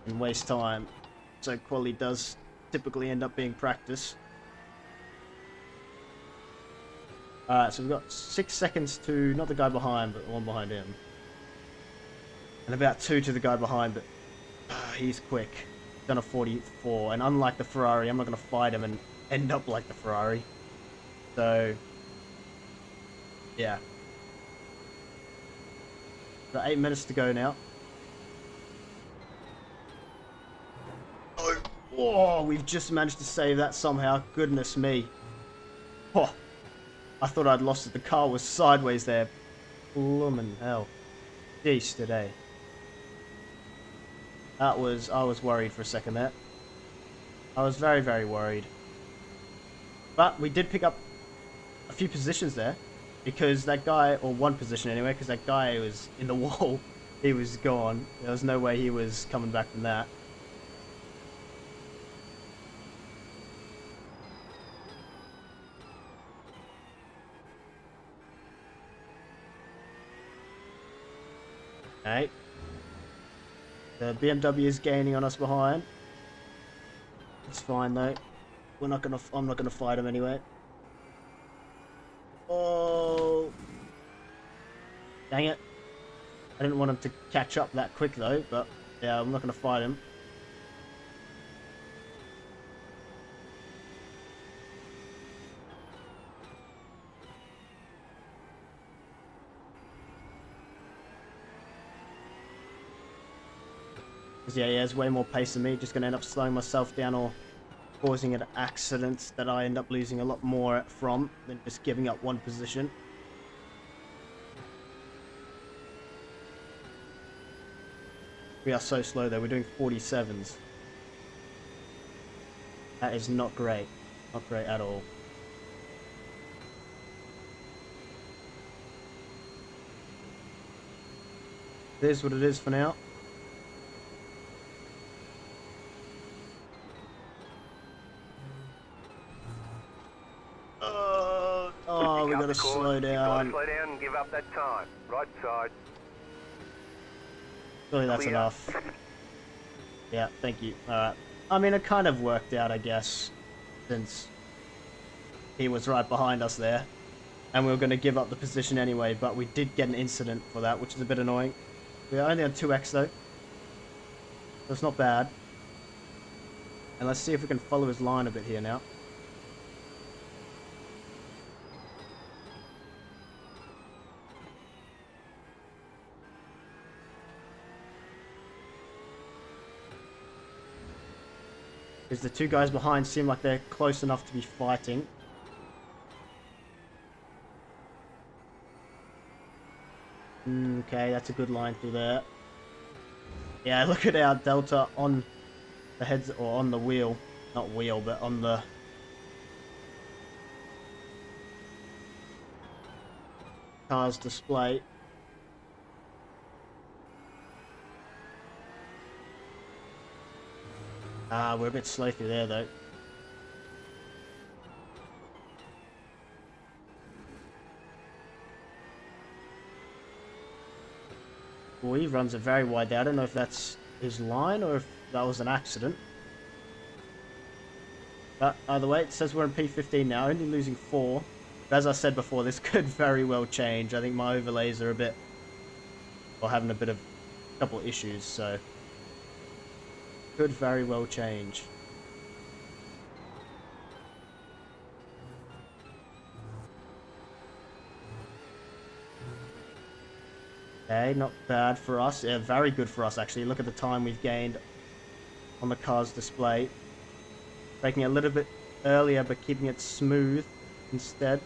[SPEAKER 1] and waste time. So quali does typically end up being practice. Alright, so we've got 6 seconds to, not the guy behind, but the one behind him. And about 2 to the guy behind, but he's quick. done a 44, and unlike the Ferrari, I'm not going to fight him and end up like the Ferrari. So, yeah. Got 8 minutes to go now. Oh, we've just managed to save that somehow. Goodness me. Oh, I thought I'd lost it. The car was sideways there. Bloomin' hell. Jeez, today. I was worried for a second there. I was very, very worried. But we did pick up a few positions there. Because that guy, or one position anyway, because that guy was in the wall. He was gone. There was no way he was coming back from that. Okay. The BMW is gaining on us behind. It's fine though. I'm not gonna fight him anyway. Oh, dang it! I didn't want him to catch up that quick though. But yeah, I'm not gonna fight him. Because yeah, he has way more pace than me. Just gonna end up slowing myself down or causing an accident that I end up losing a lot more from than just giving up one position. We are so slow though. We're doing 47s. That is not great. Not great at all. It is what it is for now. Oh, we gotta slow down.
[SPEAKER 2] Slow down and give up that time. Right side.
[SPEAKER 1] Surely that's enough. Yeah, thank you. Alright. I mean, it kind of worked out, I guess, since he was right behind us there. And we were going to give up the position anyway, but we did get an incident for that, which is a bit annoying. We are only on 2x though. So it's not bad. And let's see if we can follow his line a bit here now. Because the two guys behind seem like they're close enough to be fighting. Okay, that's a good line through there. Yeah, look at our delta on the heads, or on the wheel. Not wheel, but on the car's display. We're a bit slow through there though. Well, he runs it very wide there. I don't know if that's his line or if that was an accident. But either way, it says we're in P15 now, only losing 4. But as I said before, this could very well change. I think my overlays are a bit, or having a bit of a couple of issues, so could very well change. Okay, not bad for us. Yeah, very good for us actually. Look at the time we've gained on the car's display. Breaking it a little bit earlier, but keeping it smooth instead.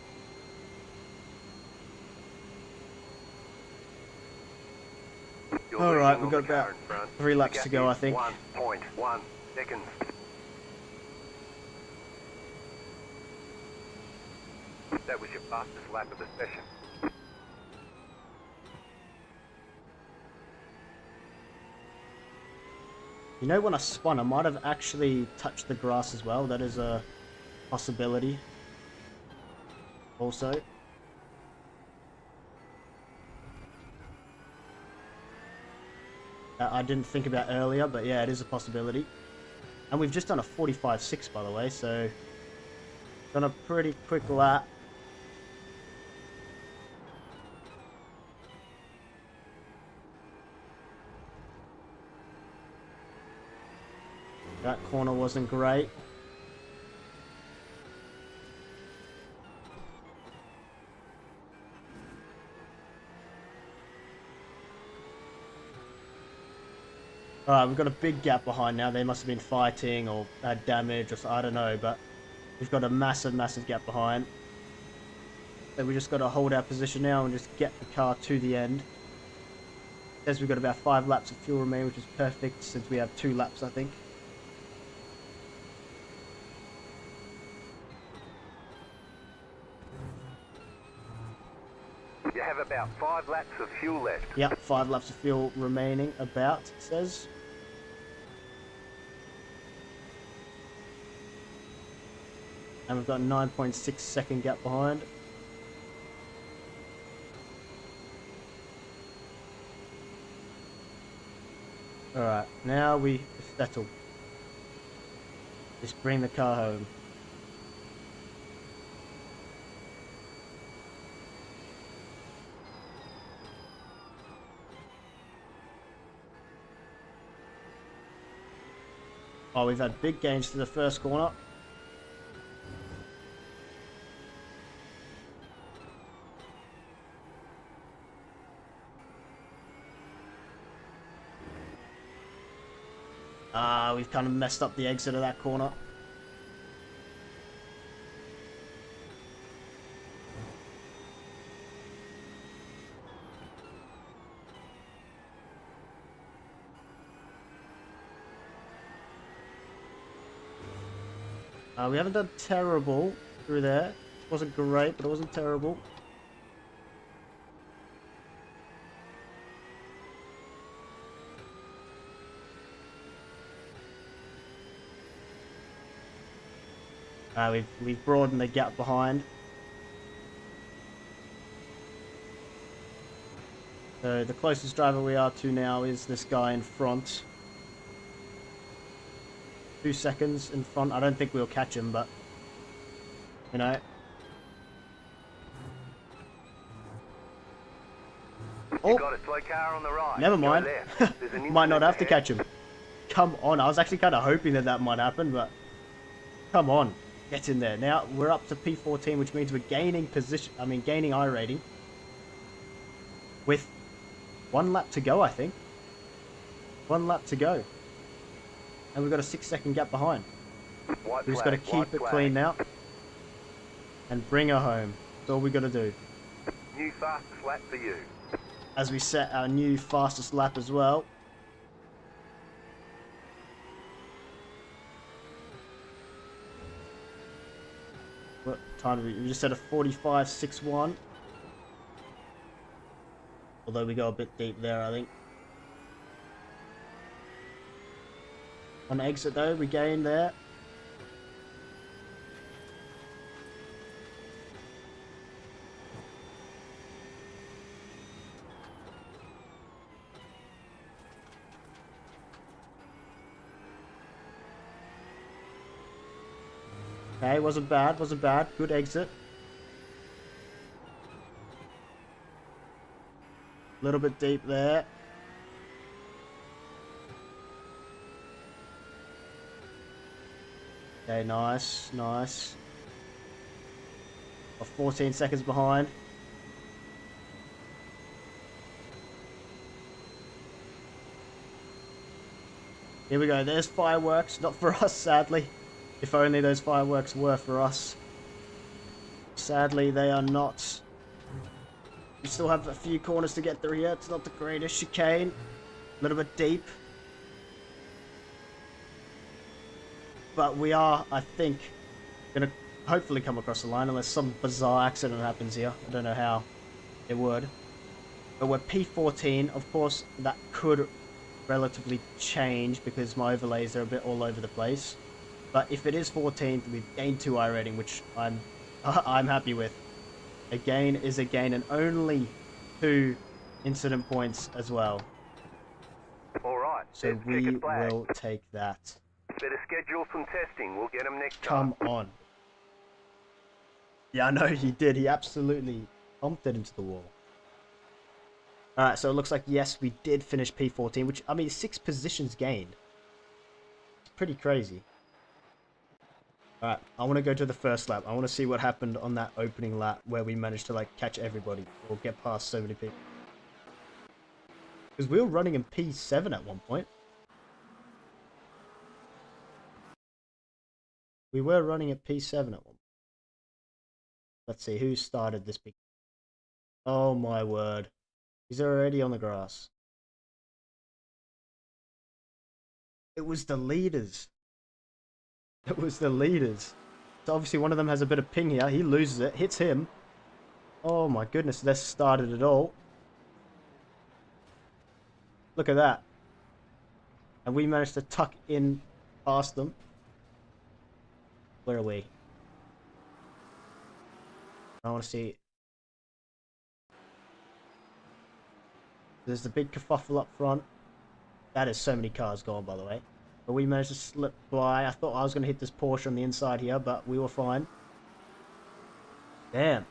[SPEAKER 1] Alright, we've got about 3 laps to go, I think.
[SPEAKER 2] 1.1 seconds. That was your fastest lap of the session.
[SPEAKER 1] You know, when I spun, I might have actually touched the grass as well. That is a possibility. Also. I didn't think about earlier, but yeah, it is a possibility. And we've just done a 45.6, by the way, so done a pretty quick lap. That corner wasn't great. Alright, we've got a big gap behind now. They must have been fighting or had damage or I don't know, but we've got a massive, massive gap behind. So we just got to hold our position now and just get the car to the end. It says we've got about 5 laps of fuel remaining, which is perfect since we have 2 laps, I think.
[SPEAKER 2] You have about 5 laps of fuel left.
[SPEAKER 1] Yep, 5 laps of fuel remaining, about, it says. And we've got a 9.6 second gap behind. Alright, now we settle. Just bring the car home. Oh, we've had big gains to the first corner. We've kind of messed up the exit of that corner. We haven't done terrible through there. It wasn't great, but it wasn't terrible. We've broadened the gap behind. So the closest driver we are to now is this guy in front. 2 seconds in front. I don't think we'll catch him, but you know.
[SPEAKER 2] You got a slow car on the right.
[SPEAKER 1] Never mind. Might not have to catch him. Come on. I was actually kind of hoping that might happen, but come on. Get in there. Now we're up to P14, which means we're gaining position. I mean, gaining I rating. With 1 lap to go, I think. 1 lap to go. And we've got a 6-second gap behind. We've just got to keep it clean now. And bring her home. That's all we got to do.
[SPEAKER 2] New fastest lap for you.
[SPEAKER 1] As we set our new fastest lap as well. What time did we just set a 45.61. Although we go a bit deep there, I think. On exit though, we gained there. Okay, wasn't bad, wasn't bad. Good exit. A little bit deep there. Okay, nice, nice. 14 seconds behind. Here we go, there's fireworks, not for us sadly. If only those fireworks were for us. Sadly, they are not. We still have a few corners to get through here. It's not the greatest chicane. A little bit deep. But we are, I think, going to hopefully come across the line unless some bizarre accident happens here. I don't know how it would. But we're P14. Of course, that could relatively change because my overlays are a bit all over the place. But if it is 14th, we've gained 2 I rating, which I'm happy with. A gain is a gain, and only 2 incident points as well.
[SPEAKER 2] All right.
[SPEAKER 1] So we will take that.
[SPEAKER 2] Better schedule some testing. We'll get them next time.
[SPEAKER 1] Come on. Yeah, I know he did. He absolutely pumped it into the wall. Alright, so it looks like, yes, we did finish P14, which, I mean, 6 positions gained. pretty crazy. Alright, I want to go to the first lap. I want to see what happened on that opening lap where we managed to like catch everybody or get past so many people. Because we were running in P7 at one point. We were running at P7 at one point. Let's see, who started this big... Oh my word. He's already on the grass. It was the leaders. It was the leaders. So obviously one of them has a bit of ping here. He loses it, hits him. Oh my goodness, this started it all. Look at that. And we managed to tuck in past them. Where are we? I want to see. There's the big kerfuffle up front. That is so many cars gone, by the way. But we managed to slip by. I thought I was going to hit this Porsche on the inside here, but we were fine. Damn.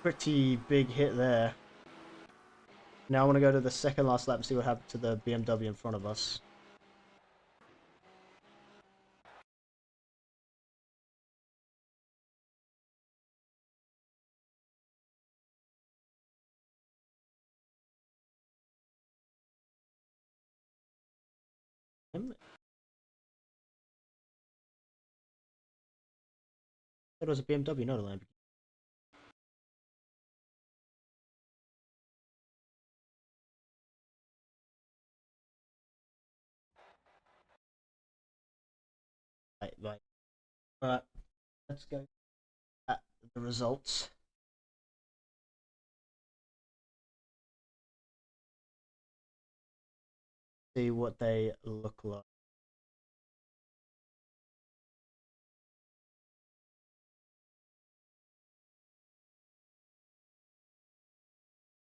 [SPEAKER 1] Pretty big hit there. Now I want to go to the second last lap and see what happened to the BMW in front of us. It was a BMW, not a Lamborghini. Right. Alright, let's go at the results. See what they look like.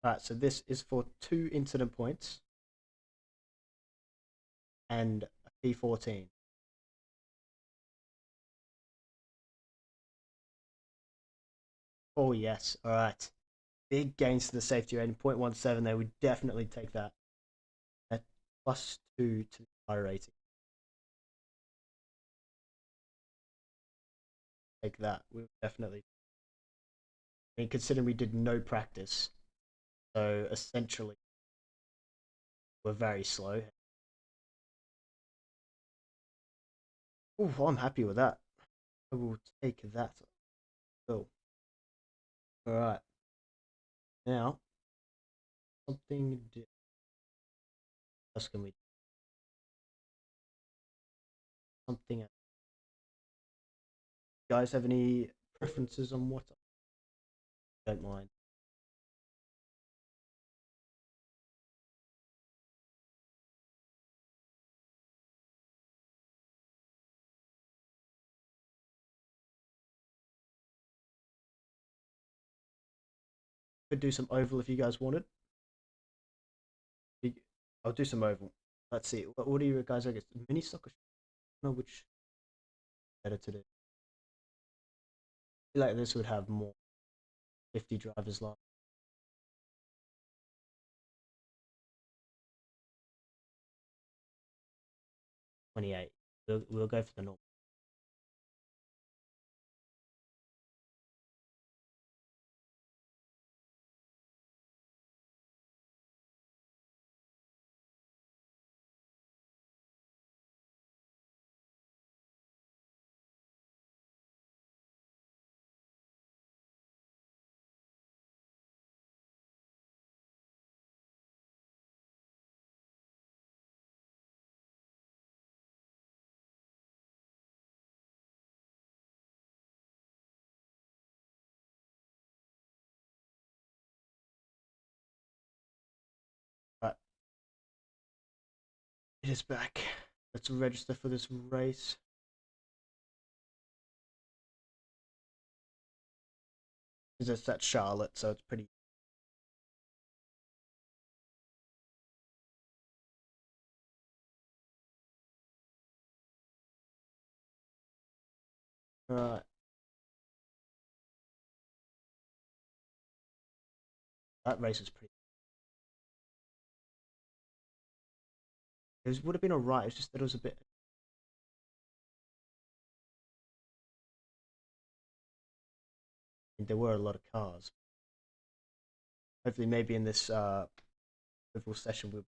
[SPEAKER 1] Alright, so this is for 2 incident points and a P14. Oh yes, alright. Big gains to the safety rating, 0.17 there. We definitely take that. At +2 to the iRacing. Take that. We would definitely. I mean, considering we did no practice, so essentially we're very slow. Oh, I'm happy with that. I will take that. Cool. Alright. Now, something else can we do? Something else. You guys have any preferences on what? I don't mind. Could do some oval if you guys wanted. I'll do some oval. Let's see. What do you guys reckon? Mini stock? I don't know which better to do. I feel like this would have more 50 drivers long. 28. We'll go for the normal. But it is back. Let's register for this race. Because it's at Charlotte, so it's pretty. Alright. That race is pretty. would have been alright. It's just that it was a bit. There were a lot of cars. Hopefully, maybe in this overall session, we'll.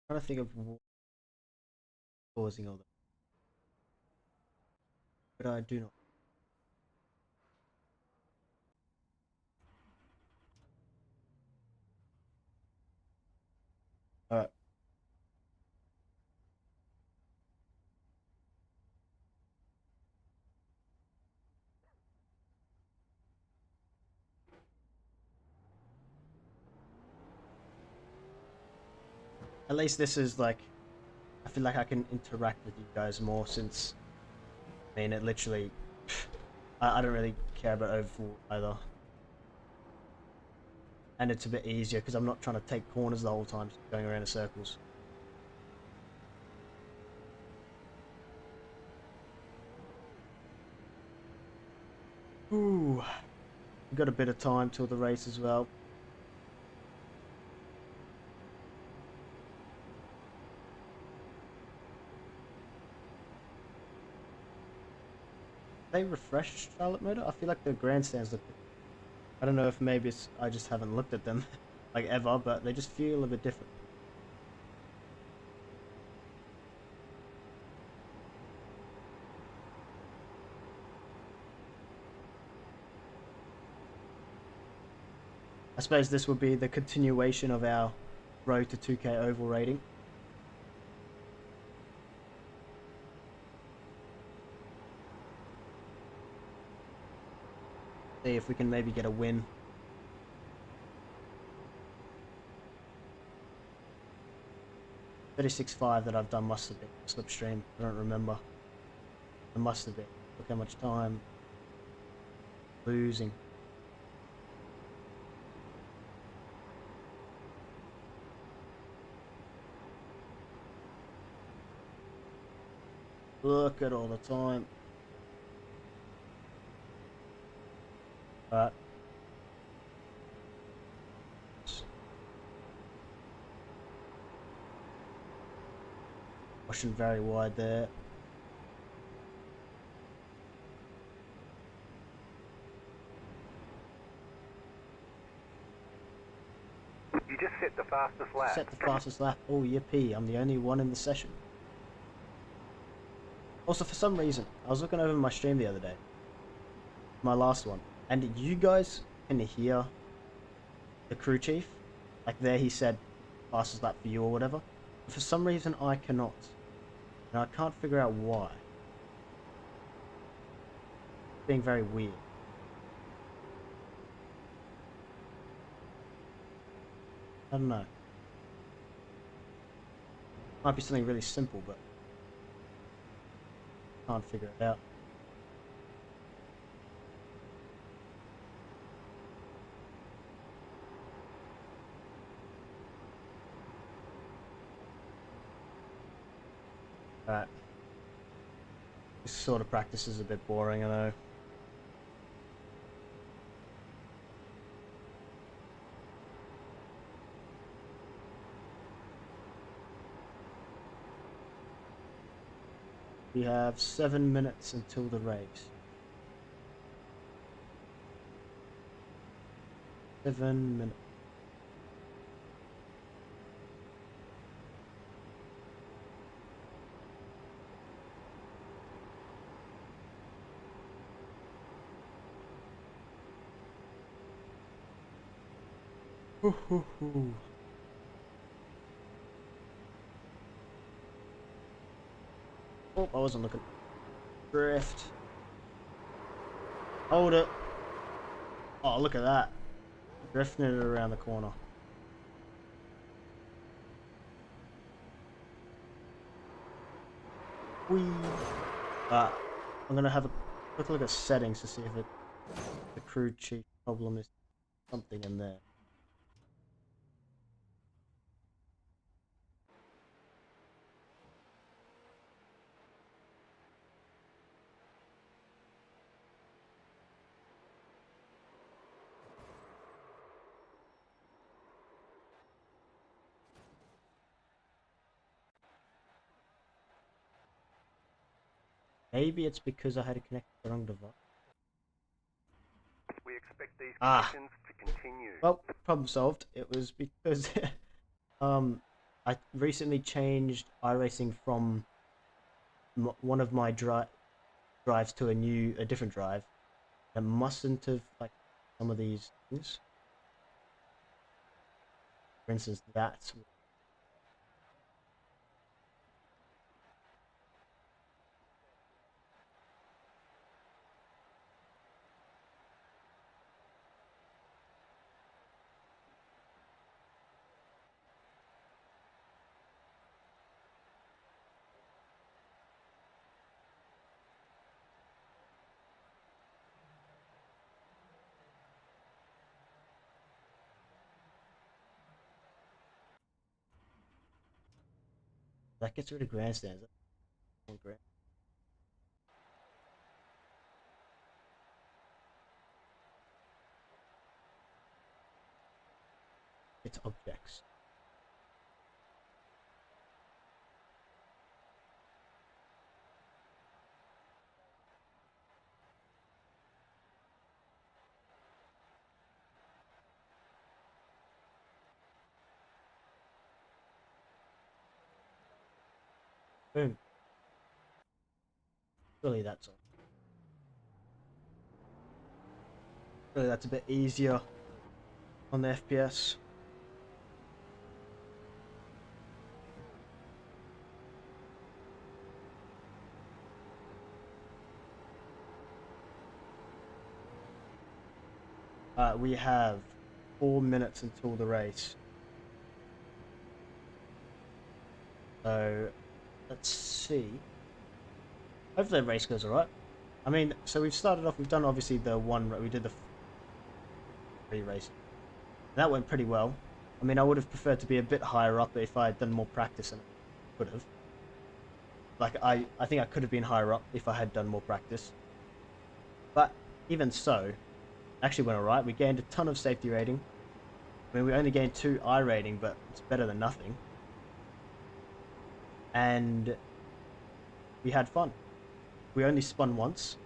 [SPEAKER 1] Trying to think of what causing all that, but I do not. All right. At least this is like, I feel like I can interact with you guys more since, I mean, it literally, I don't really care about overall either. And it's a bit easier because I'm not trying to take corners the whole time, just going around in circles. Ooh, we've got a bit of time till the race as well. They refreshed Charlotte Motor? I feel like the grandstands look. I don't know if maybe it's I just haven't looked at them like ever, but they just feel a bit different. I suppose this would be the continuation of our road to 2K oval rating. See if we can maybe get a win. 36.5 that I've done must have been slipstream. I don't remember. It must have been. Look how much time losing. Look at all the time. Alright. Pushing very wide there.
[SPEAKER 2] You just set the fastest lap.
[SPEAKER 1] Set the fastest lap. Oh, yippee. I'm the only one in the session. Also, for some reason, I was looking over my stream the other day. My last one. And you guys can hear the crew chief. Like there he said, fastest lap for you or whatever. But for some reason, I cannot. And I can't figure out why. It's being very weird. I don't know. Might be something really simple, but can't figure it out. Alright. This sort of practice is a bit boring, I know. We have 7 minutes until the race. 7 minutes. Oh, I wasn't looking. Drift. Hold it. Oh, look at that. Drifting it around the corner. Whee. I'm gonna have a quick look at settings to see if the crew chief problem is something in there. Maybe it's because I had to connect the wrong device.
[SPEAKER 2] We expect these
[SPEAKER 1] Ah.
[SPEAKER 2] conditions to continue.
[SPEAKER 1] Well, problem solved. It was because I recently changed iRacing from one of my drives to a different drive. I mustn't have like some of these things. For instance, that's that gets rid of grandstands. It's objects. Boom. Really, that's all. Really, that's a bit easier on the FPS. We have 4 minutes until the race. So, let's see. Hopefully the race goes alright. I mean, so we've started off, we've done obviously we did the free race. That went pretty well. I mean, I would have preferred to be a bit higher up if I had done more practice, and I could have. Like, I think I could have been higher up if I had done more practice. But even so, actually went alright. We gained a ton of safety rating. I mean, we only gained 2 I rating, but it's better than nothing. And we had fun. We only spun once,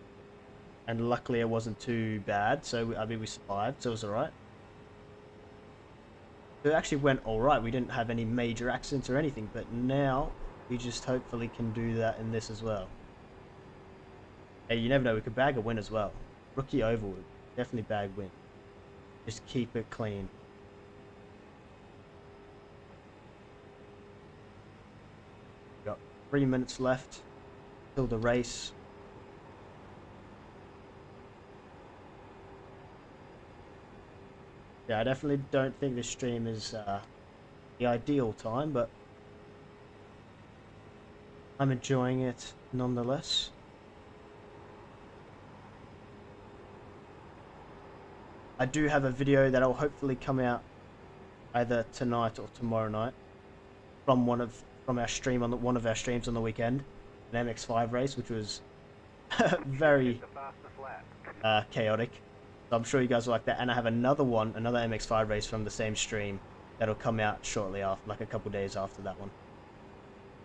[SPEAKER 1] and luckily it wasn't too bad. So I mean, we survived, so it was alright. It actually went alright. We didn't have any major accidents or anything, but now we just hopefully can do that in this as well. Hey, you never know, we could bag a win as well. Rookie oval, definitely bag win. Just keep it clean. We've got 3 minutes left till the race. Yeah, I definitely don't think this stream is the ideal time, but I'm enjoying it nonetheless. I do have a video that'll hopefully come out either tonight or tomorrow night from our stream on one of our streams on the weekend, an MX5 race, which was very
[SPEAKER 2] Get the fastest lap.
[SPEAKER 1] chaotic. So I'm sure you guys will like that. And I have another one, another MX5 race from the same stream that'll come out shortly after, like a couple days after that one.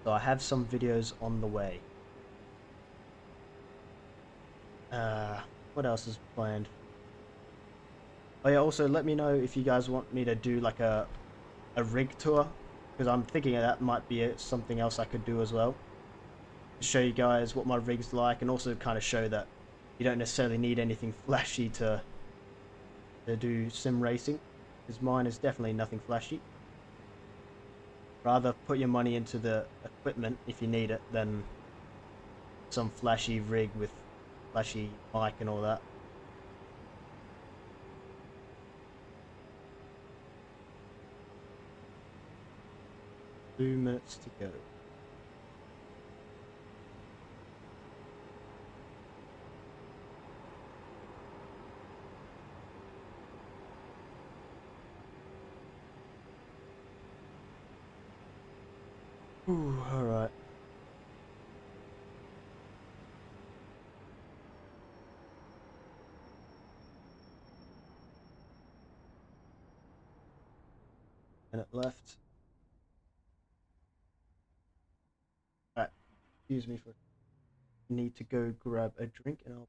[SPEAKER 1] So I have some videos on the way. What else is planned? Oh yeah, also let me know if you guys want me to do like a rig tour, because I'm thinking that might be something else I could do as well. Show you guys what my rig's like, and also kind of show that you don't necessarily need anything flashy to do sim racing, because mine is definitely nothing flashy. Rather put your money into the equipment if you need it than some flashy rig with flashy mic and all that. 2 minutes to go. Ooh, all right. Minute left. All right. Excuse me for. Need to go grab a drink, and I'll.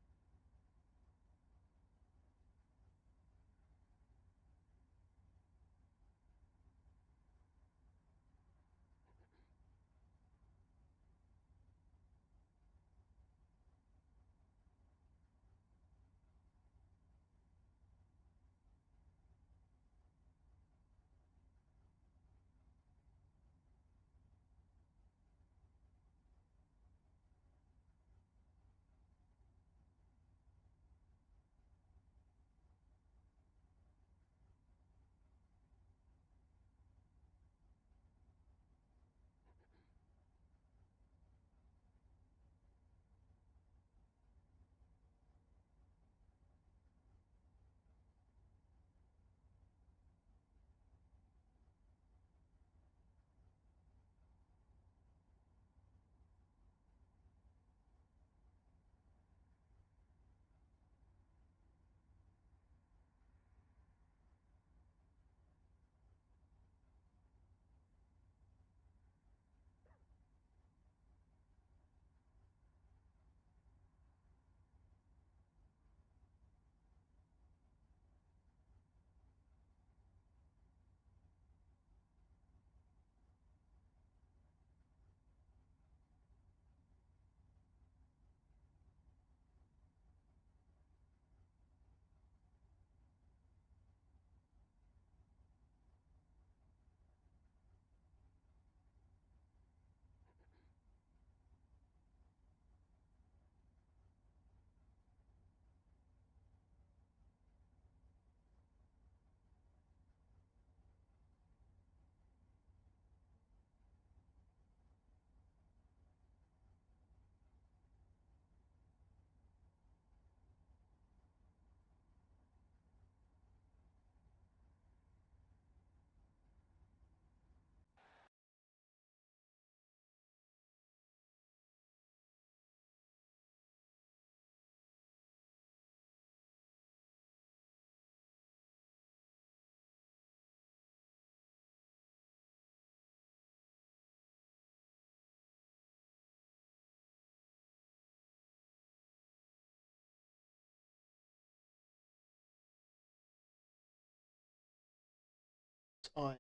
[SPEAKER 1] I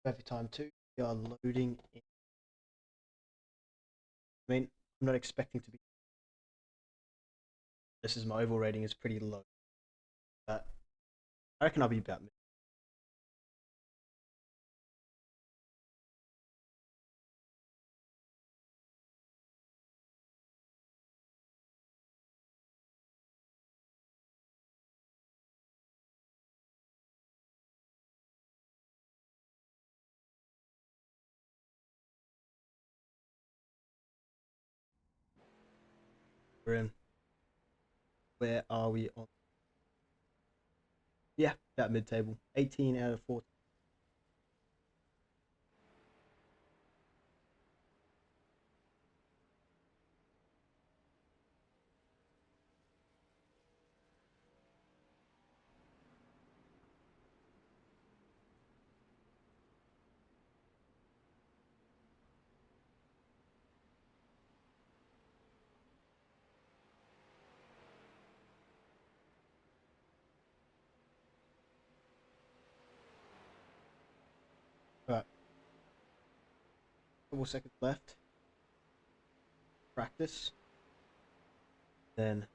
[SPEAKER 1] every time too. We are loading in. I mean, I'm not expecting to be. This is my overall rating is pretty low, but I reckon I'll be about mid. We're in. Where are we on? Yeah, that mid table. 18 out of 40. couple seconds left. Practice. Then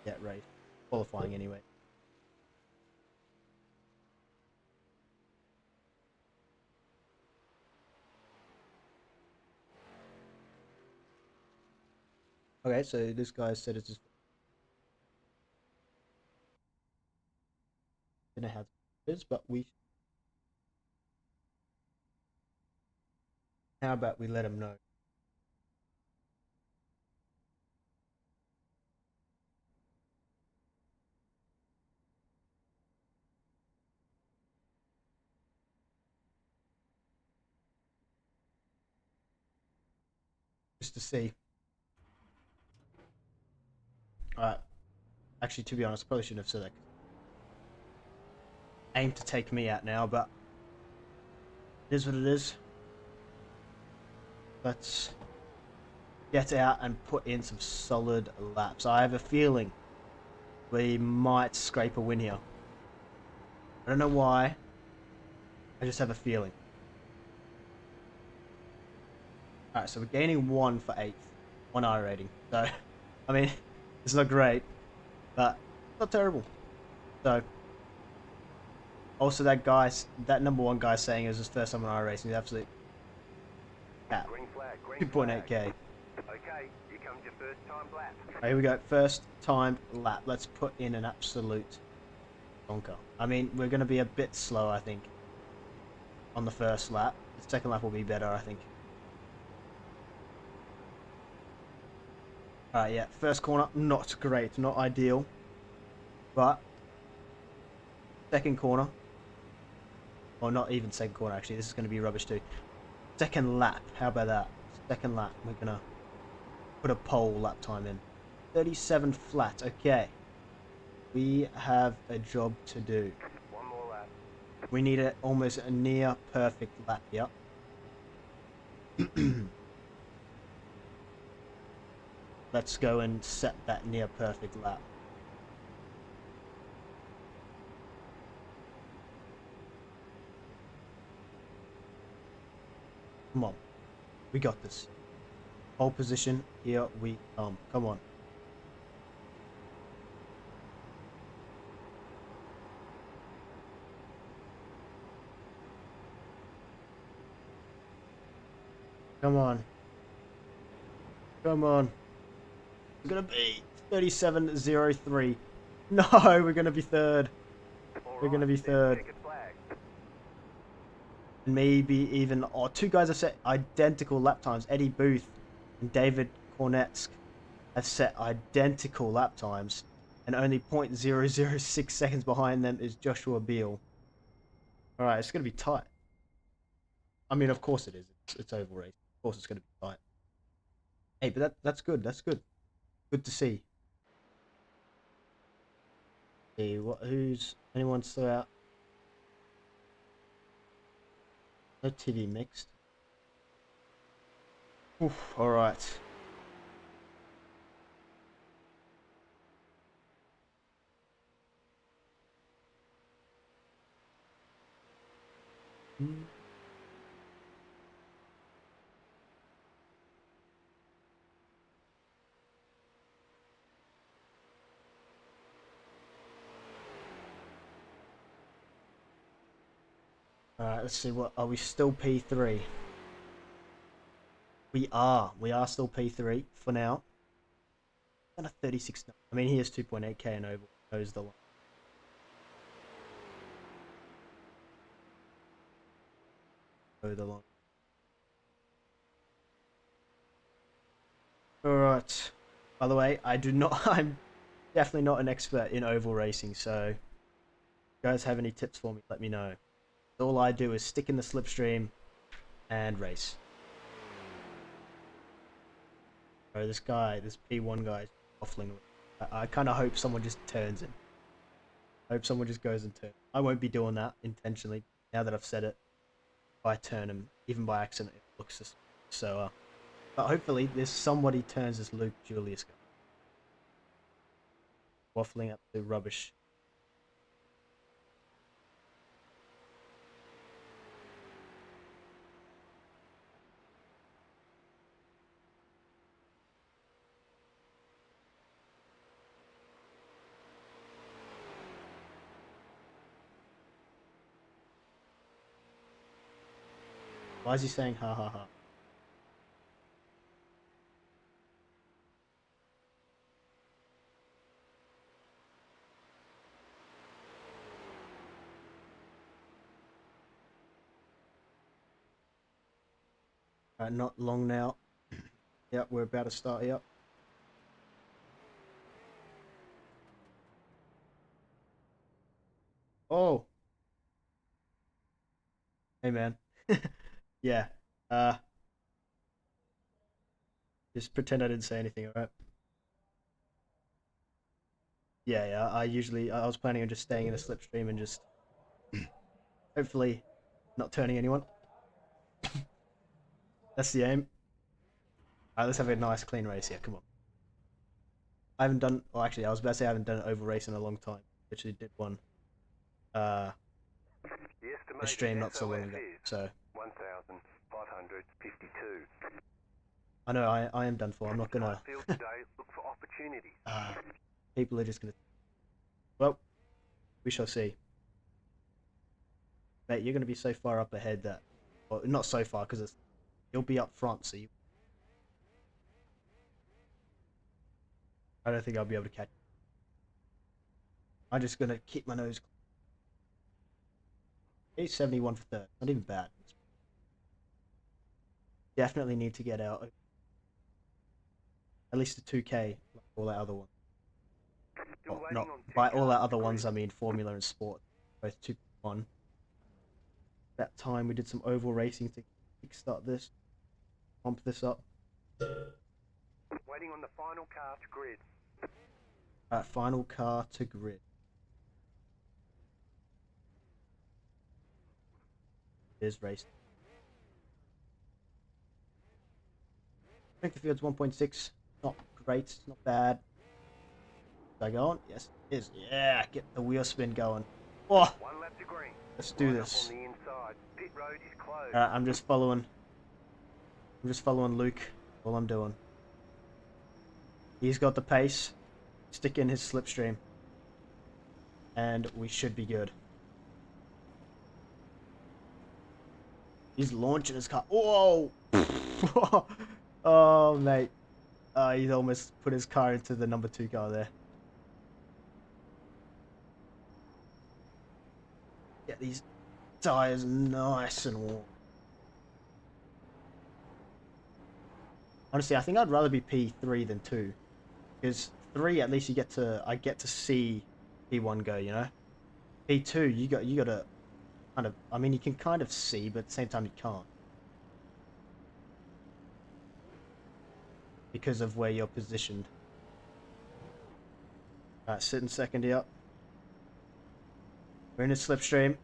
[SPEAKER 1] get race. Qualifying anyway. Okay, so this guy said it's just don't know how it is, but how about we let him know? Just to see. Alright. Actually, to be honest, I probably shouldn't have said that. Aim to take me out now, but it is what it is. Let's get out and put in some solid laps. I have a feeling we might scrape a win here. I don't know why. I just have a feeling. Alright, so we're gaining 1 for 8th. 1 I rating. So, I mean, it's not great, but it's not terrible. So, also that number 1 guy saying it was his first time on iRacing is absolute cap. 2.8k.
[SPEAKER 2] Okay, here comes your first time lap.
[SPEAKER 1] Here we go, first time lap. Let's put in an absolute donker. I mean, we're going to be a bit slow, I think, on the first lap. The second lap will be better, I think. Alright, yeah, first corner, not great, not ideal. But, second corner, or not even second corner actually, this is going to be rubbish too. Second lap, how about that? Second lap, we're going to put a pole lap time in. 37 flat, okay. We have a job to do.
[SPEAKER 2] One more lap.
[SPEAKER 1] We need almost a near perfect lap here. Let's go and set that near perfect lap. Come on. We got this. Pole position, here we come. Come on. Come on. Come on. We're gonna be 37.03. No, we're gonna be third. We're gonna be third. And maybe even, oh, 2 guys have set identical lap times. Eddie Booth and David Kornetsk have set identical lap times. And only 0.006 seconds behind them is Joshua Beal. Alright, it's gonna be tight. I mean, of course it is. It's oval race. Of course it's gonna be tight. Hey, but that's good. That's good. Good to see. See who's anyone still out? No TV mixed. Oof, all right. Alright, let's see, what are we still P3? We are still P3 for now. And a 36. I mean, he has 2.8k and oval knows the line. Know the line. Alright. By the way, I'm definitely not an expert in oval racing, so if you guys have any tips for me, let me know. All I do is stick in the slipstream and race. Oh, this P1 guy is waffling. I kind of hope someone just turns him. I hope someone just goes and turns. I won't be doing that intentionally. Now that I've said it, if I turn him, even by accident, it looks just so. But hopefully, there's somebody turns this Luke Julius guy. Waffling up the rubbish. Why is he saying ha ha ha? Not long now. Yep, we're about to start here. Oh. Hey, man. Yeah. Uh, just pretend I didn't say anything, alright? Yeah. I was planning on just staying in a slipstream and just hopefully not turning anyone. That's the aim. Alright, let's have a nice clean race here. Come on. I haven't done. Well, actually, I was about to say I haven't done an oval race in a long time. Actually, did one. A stream not so long ago. So
[SPEAKER 2] 1,552.
[SPEAKER 1] I know I am done for. I'm not gonna.
[SPEAKER 2] Look for opportunities.
[SPEAKER 1] People are just gonna. Well, we shall see. Mate, you're gonna be so far up ahead that, well, not so far because you'll be up front. So I don't think I'll be able to catch. I'm just gonna keep my nose. 871 for third. Not even bad. Definitely need to get out at least a 2K like all that other one. Well, not by all that other ones, I mean Formula and Sport, both 2.1. That time we did some oval racing to kickstart this, pump this up.
[SPEAKER 2] Waiting on the final car to grid.
[SPEAKER 1] Final car to grid. Here's race. I think the field's 1.6. Not great. It's not bad. Is I go on? Yes, it is. Yeah, get the wheel spin going. Oh,
[SPEAKER 2] One lap to green.
[SPEAKER 1] Let's do this.
[SPEAKER 2] On the inside. Pit road is closed.
[SPEAKER 1] I'm just following. I'm just following Luke. All I'm doing. He's got the pace. Stick in his slipstream, and we should be good. He's launching his car. Whoa! Oh, mate. He's almost put his car into the number 2 car there. Get these tires nice and warm. Honestly, I think I'd rather be P3 than 2. Because 3, at least I get to see P1 go, you know? P2, you gotta kind of, I mean, you can kind of see, but at the same time you can't. Because of where you're positioned. Alright, sit in second here. We're in a slipstream.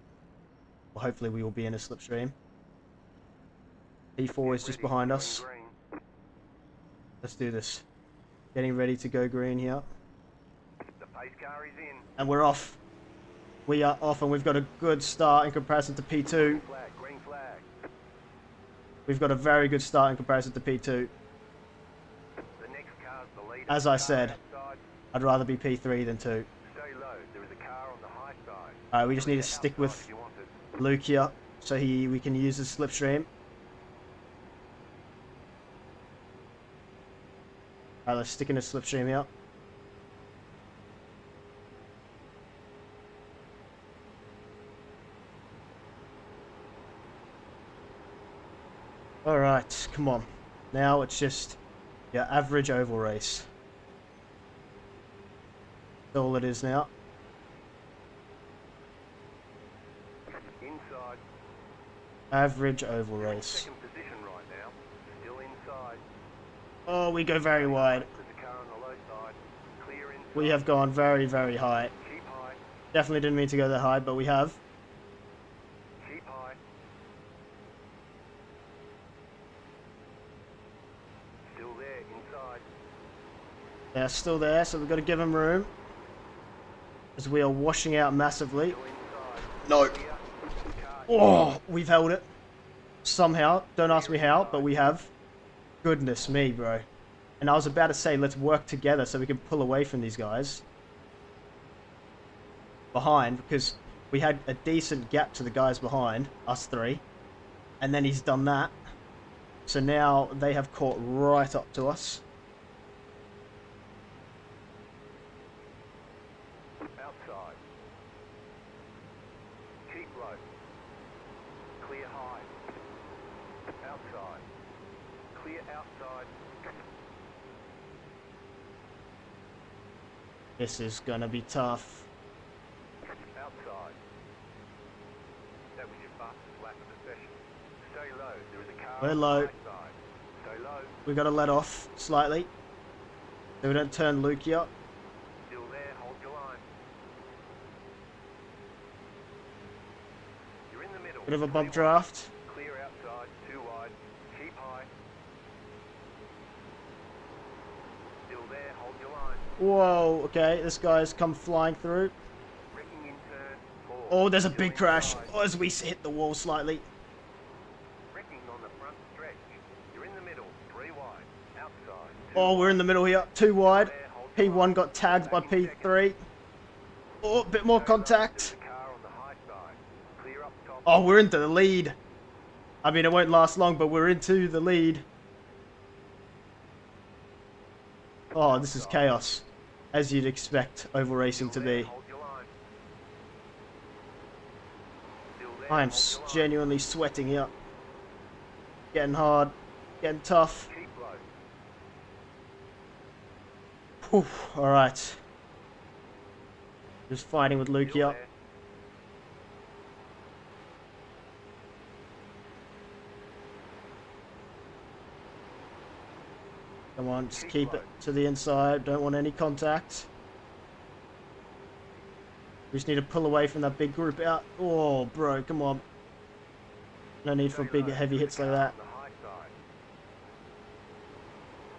[SPEAKER 1] Well, hopefully we will be in a slipstream. P4 is just behind us. Let's do this. Getting ready to go green here.
[SPEAKER 2] The pace car is in.
[SPEAKER 1] And we're off. We are off, and we've got a good start in comparison to P2.
[SPEAKER 2] Green flag.
[SPEAKER 1] We've got a very good start in comparison to P2.
[SPEAKER 2] The next car's the leader.
[SPEAKER 1] As I said, I'd rather be P3 than 2.
[SPEAKER 2] Stay low. There is a car on the high side.
[SPEAKER 1] Alright, we just need to stick with Luke here, so we can use his slipstream. Alright, let's stick in his slipstream here. Alright, come on. Now it's just your average oval race. That's all it is now.
[SPEAKER 2] Inside.
[SPEAKER 1] Average oval race.
[SPEAKER 2] Second position right now. Still inside.
[SPEAKER 1] Oh, we go very wide.
[SPEAKER 2] There's a car on the low side. Clear inside.
[SPEAKER 1] We have gone very, very high.
[SPEAKER 2] Keep high.
[SPEAKER 1] Definitely didn't mean to go that high, but we have.
[SPEAKER 2] Keep high. Still there, inside.
[SPEAKER 1] They're still there, so we've got to give them room. As we are washing out massively.
[SPEAKER 2] Still inside.
[SPEAKER 1] No. Oh, we've held it. Somehow. Don't ask me how, but we have. Goodness me, bro. And I was about to say, let's work together so we can pull away from these guys. Behind, because we had a decent gap to the guys behind, us 3. and then he's done that. So now they have caught right up to us.
[SPEAKER 2] Outside. Keep low. Clear high. Outside. Clear outside.
[SPEAKER 1] This is gonna be tough.
[SPEAKER 2] Outside. That was your fastest lap of the session. Stay low. There is a car
[SPEAKER 1] We're
[SPEAKER 2] on the
[SPEAKER 1] low.
[SPEAKER 2] high side. Stay low.
[SPEAKER 1] We gotta let off slightly, so we don't turn Lukey up.
[SPEAKER 2] Still there. Hold your line. You're in the middle.
[SPEAKER 1] Bit of a bump
[SPEAKER 2] Clear
[SPEAKER 1] draft.
[SPEAKER 2] wide. Clear outside. Too wide. Keep high. Still there. Hold your line.
[SPEAKER 1] Whoa, okay, this guy's come flying through.
[SPEAKER 2] Braking in turn 4.
[SPEAKER 1] Oh, there's a
[SPEAKER 2] Still
[SPEAKER 1] big crash.
[SPEAKER 2] inside.
[SPEAKER 1] Oh, as we hit the wall slightly.
[SPEAKER 2] Braking on the front stretch. You're in the middle. 3 wide. Outside.
[SPEAKER 1] Oh, we're in the middle here. 2 wide.
[SPEAKER 2] There, hold your
[SPEAKER 1] P1
[SPEAKER 2] line.
[SPEAKER 1] got tagged by
[SPEAKER 2] Back in second.
[SPEAKER 1] P3. Oh, a bit more
[SPEAKER 2] Stay low.
[SPEAKER 1] contact.
[SPEAKER 2] There's a car on the high side. Clear up top.
[SPEAKER 1] Oh, we're into the lead. I mean, it won't last long, but we're into the lead. Oh, this is chaos, as you'd expect oval racing to
[SPEAKER 2] Still there,
[SPEAKER 1] be.
[SPEAKER 2] hold your line. Still there,
[SPEAKER 1] I am
[SPEAKER 2] hold your line.
[SPEAKER 1] genuinely sweating here. Getting hard, getting tough.
[SPEAKER 2] Keep low.
[SPEAKER 1] Whew, all right. Just fighting with Lukey
[SPEAKER 2] Still
[SPEAKER 1] up.
[SPEAKER 2] there.
[SPEAKER 1] Come on, just keep it to the inside. Don't want any contact. We just need to pull away from that big group out. Oh, bro, come on. No need for
[SPEAKER 2] Stay
[SPEAKER 1] big,
[SPEAKER 2] low.
[SPEAKER 1] heavy
[SPEAKER 2] There's
[SPEAKER 1] hits
[SPEAKER 2] a
[SPEAKER 1] like
[SPEAKER 2] car
[SPEAKER 1] that.
[SPEAKER 2] on the high side.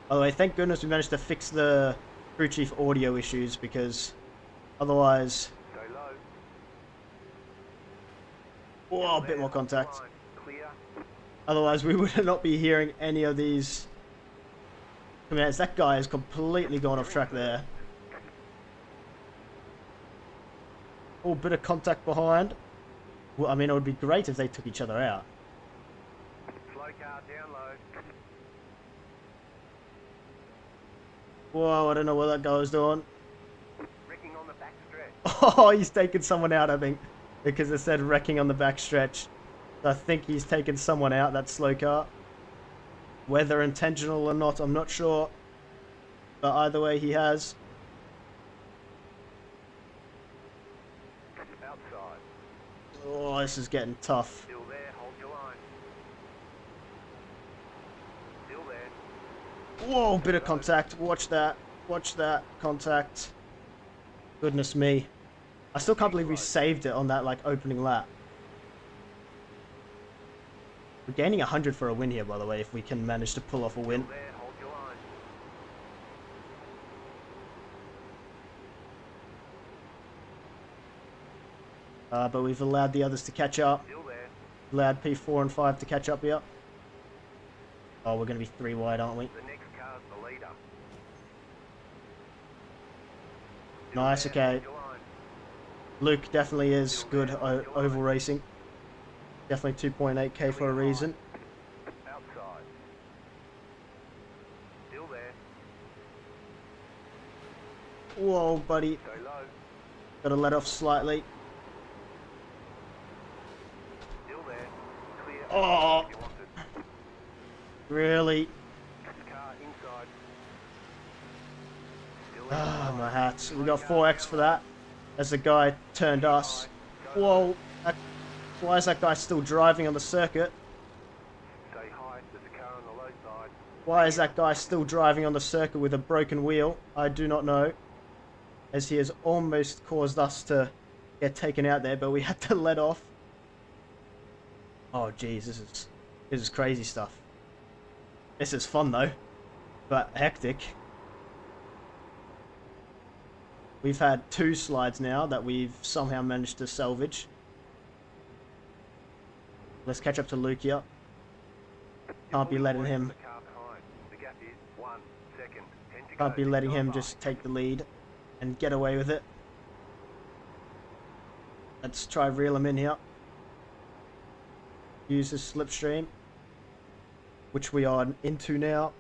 [SPEAKER 1] By the way, thank goodness we managed to fix the crew chief audio issues, because otherwise...
[SPEAKER 2] Stay low.
[SPEAKER 1] Whoa, a
[SPEAKER 2] Still
[SPEAKER 1] bit
[SPEAKER 2] there,
[SPEAKER 1] more
[SPEAKER 2] hold your
[SPEAKER 1] contact.
[SPEAKER 2] line. Clear.
[SPEAKER 1] Otherwise, we would not be hearing any of these commands. That guy has completely gone off track there. Oh, bit of contact behind. Well, I mean, it would be great if they took each other out.
[SPEAKER 2] Slow car down low.
[SPEAKER 1] Whoa, I don't know what that guy was doing.
[SPEAKER 2] Wrecking on the back stretch.
[SPEAKER 1] Oh, he's taken someone out, I think, because it said wrecking on the back stretch. I think he's taken someone out, that slow car. Whether intentional or not, I'm not sure. But either way, he has.
[SPEAKER 2] Outside.
[SPEAKER 1] Oh, this is getting tough.
[SPEAKER 2] Still there, hold your line. Still there.
[SPEAKER 1] Whoa, bit of contact. Watch that. Watch that. Contact. Goodness me. I still can't believe we saved it on that, like, opening lap. We're gaining 100 for a win here, by the way, if we can manage to pull off a win.
[SPEAKER 2] Still there, hold your line.
[SPEAKER 1] But we've allowed the others to catch up.
[SPEAKER 2] Still there.
[SPEAKER 1] Allowed P4 and 5 to catch up here. Oh, we're going to be 3 wide, aren't we?
[SPEAKER 2] The next car's the leader. Still
[SPEAKER 1] Nice,
[SPEAKER 2] there,
[SPEAKER 1] okay.
[SPEAKER 2] hold your line.
[SPEAKER 1] Luke definitely is good oval racing. Definitely 2.8k for a reason.
[SPEAKER 2] Outside. Still there.
[SPEAKER 1] Whoa, buddy.
[SPEAKER 2] Stay low.
[SPEAKER 1] Got to let off slightly.
[SPEAKER 2] Still there. Clear.
[SPEAKER 1] Oh.
[SPEAKER 2] If you want it.
[SPEAKER 1] Really?
[SPEAKER 2] Car inside. Still there.
[SPEAKER 1] Ah, my hat. We got 4x for that. As the guy turned us. Whoa. Why is that guy still driving on the circuit?
[SPEAKER 2] Stay high. There's a car on the low side.
[SPEAKER 1] Why is that guy still driving on the circuit with a broken wheel? I do not know. As he has almost caused us to get taken out there, but we had to let off. Oh jeez, this is crazy stuff. This is fun though, but hectic. We've had 2 slides now that we've somehow managed to salvage. Let's catch up to Luke here. Can't be letting him.
[SPEAKER 2] The car behind. The gap is 1 second. 10 to
[SPEAKER 1] Can't
[SPEAKER 2] go.
[SPEAKER 1] be letting him
[SPEAKER 2] 9.
[SPEAKER 1] just take the lead and get away with it. Let's try reel him in here. use this slipstream, which we are into now.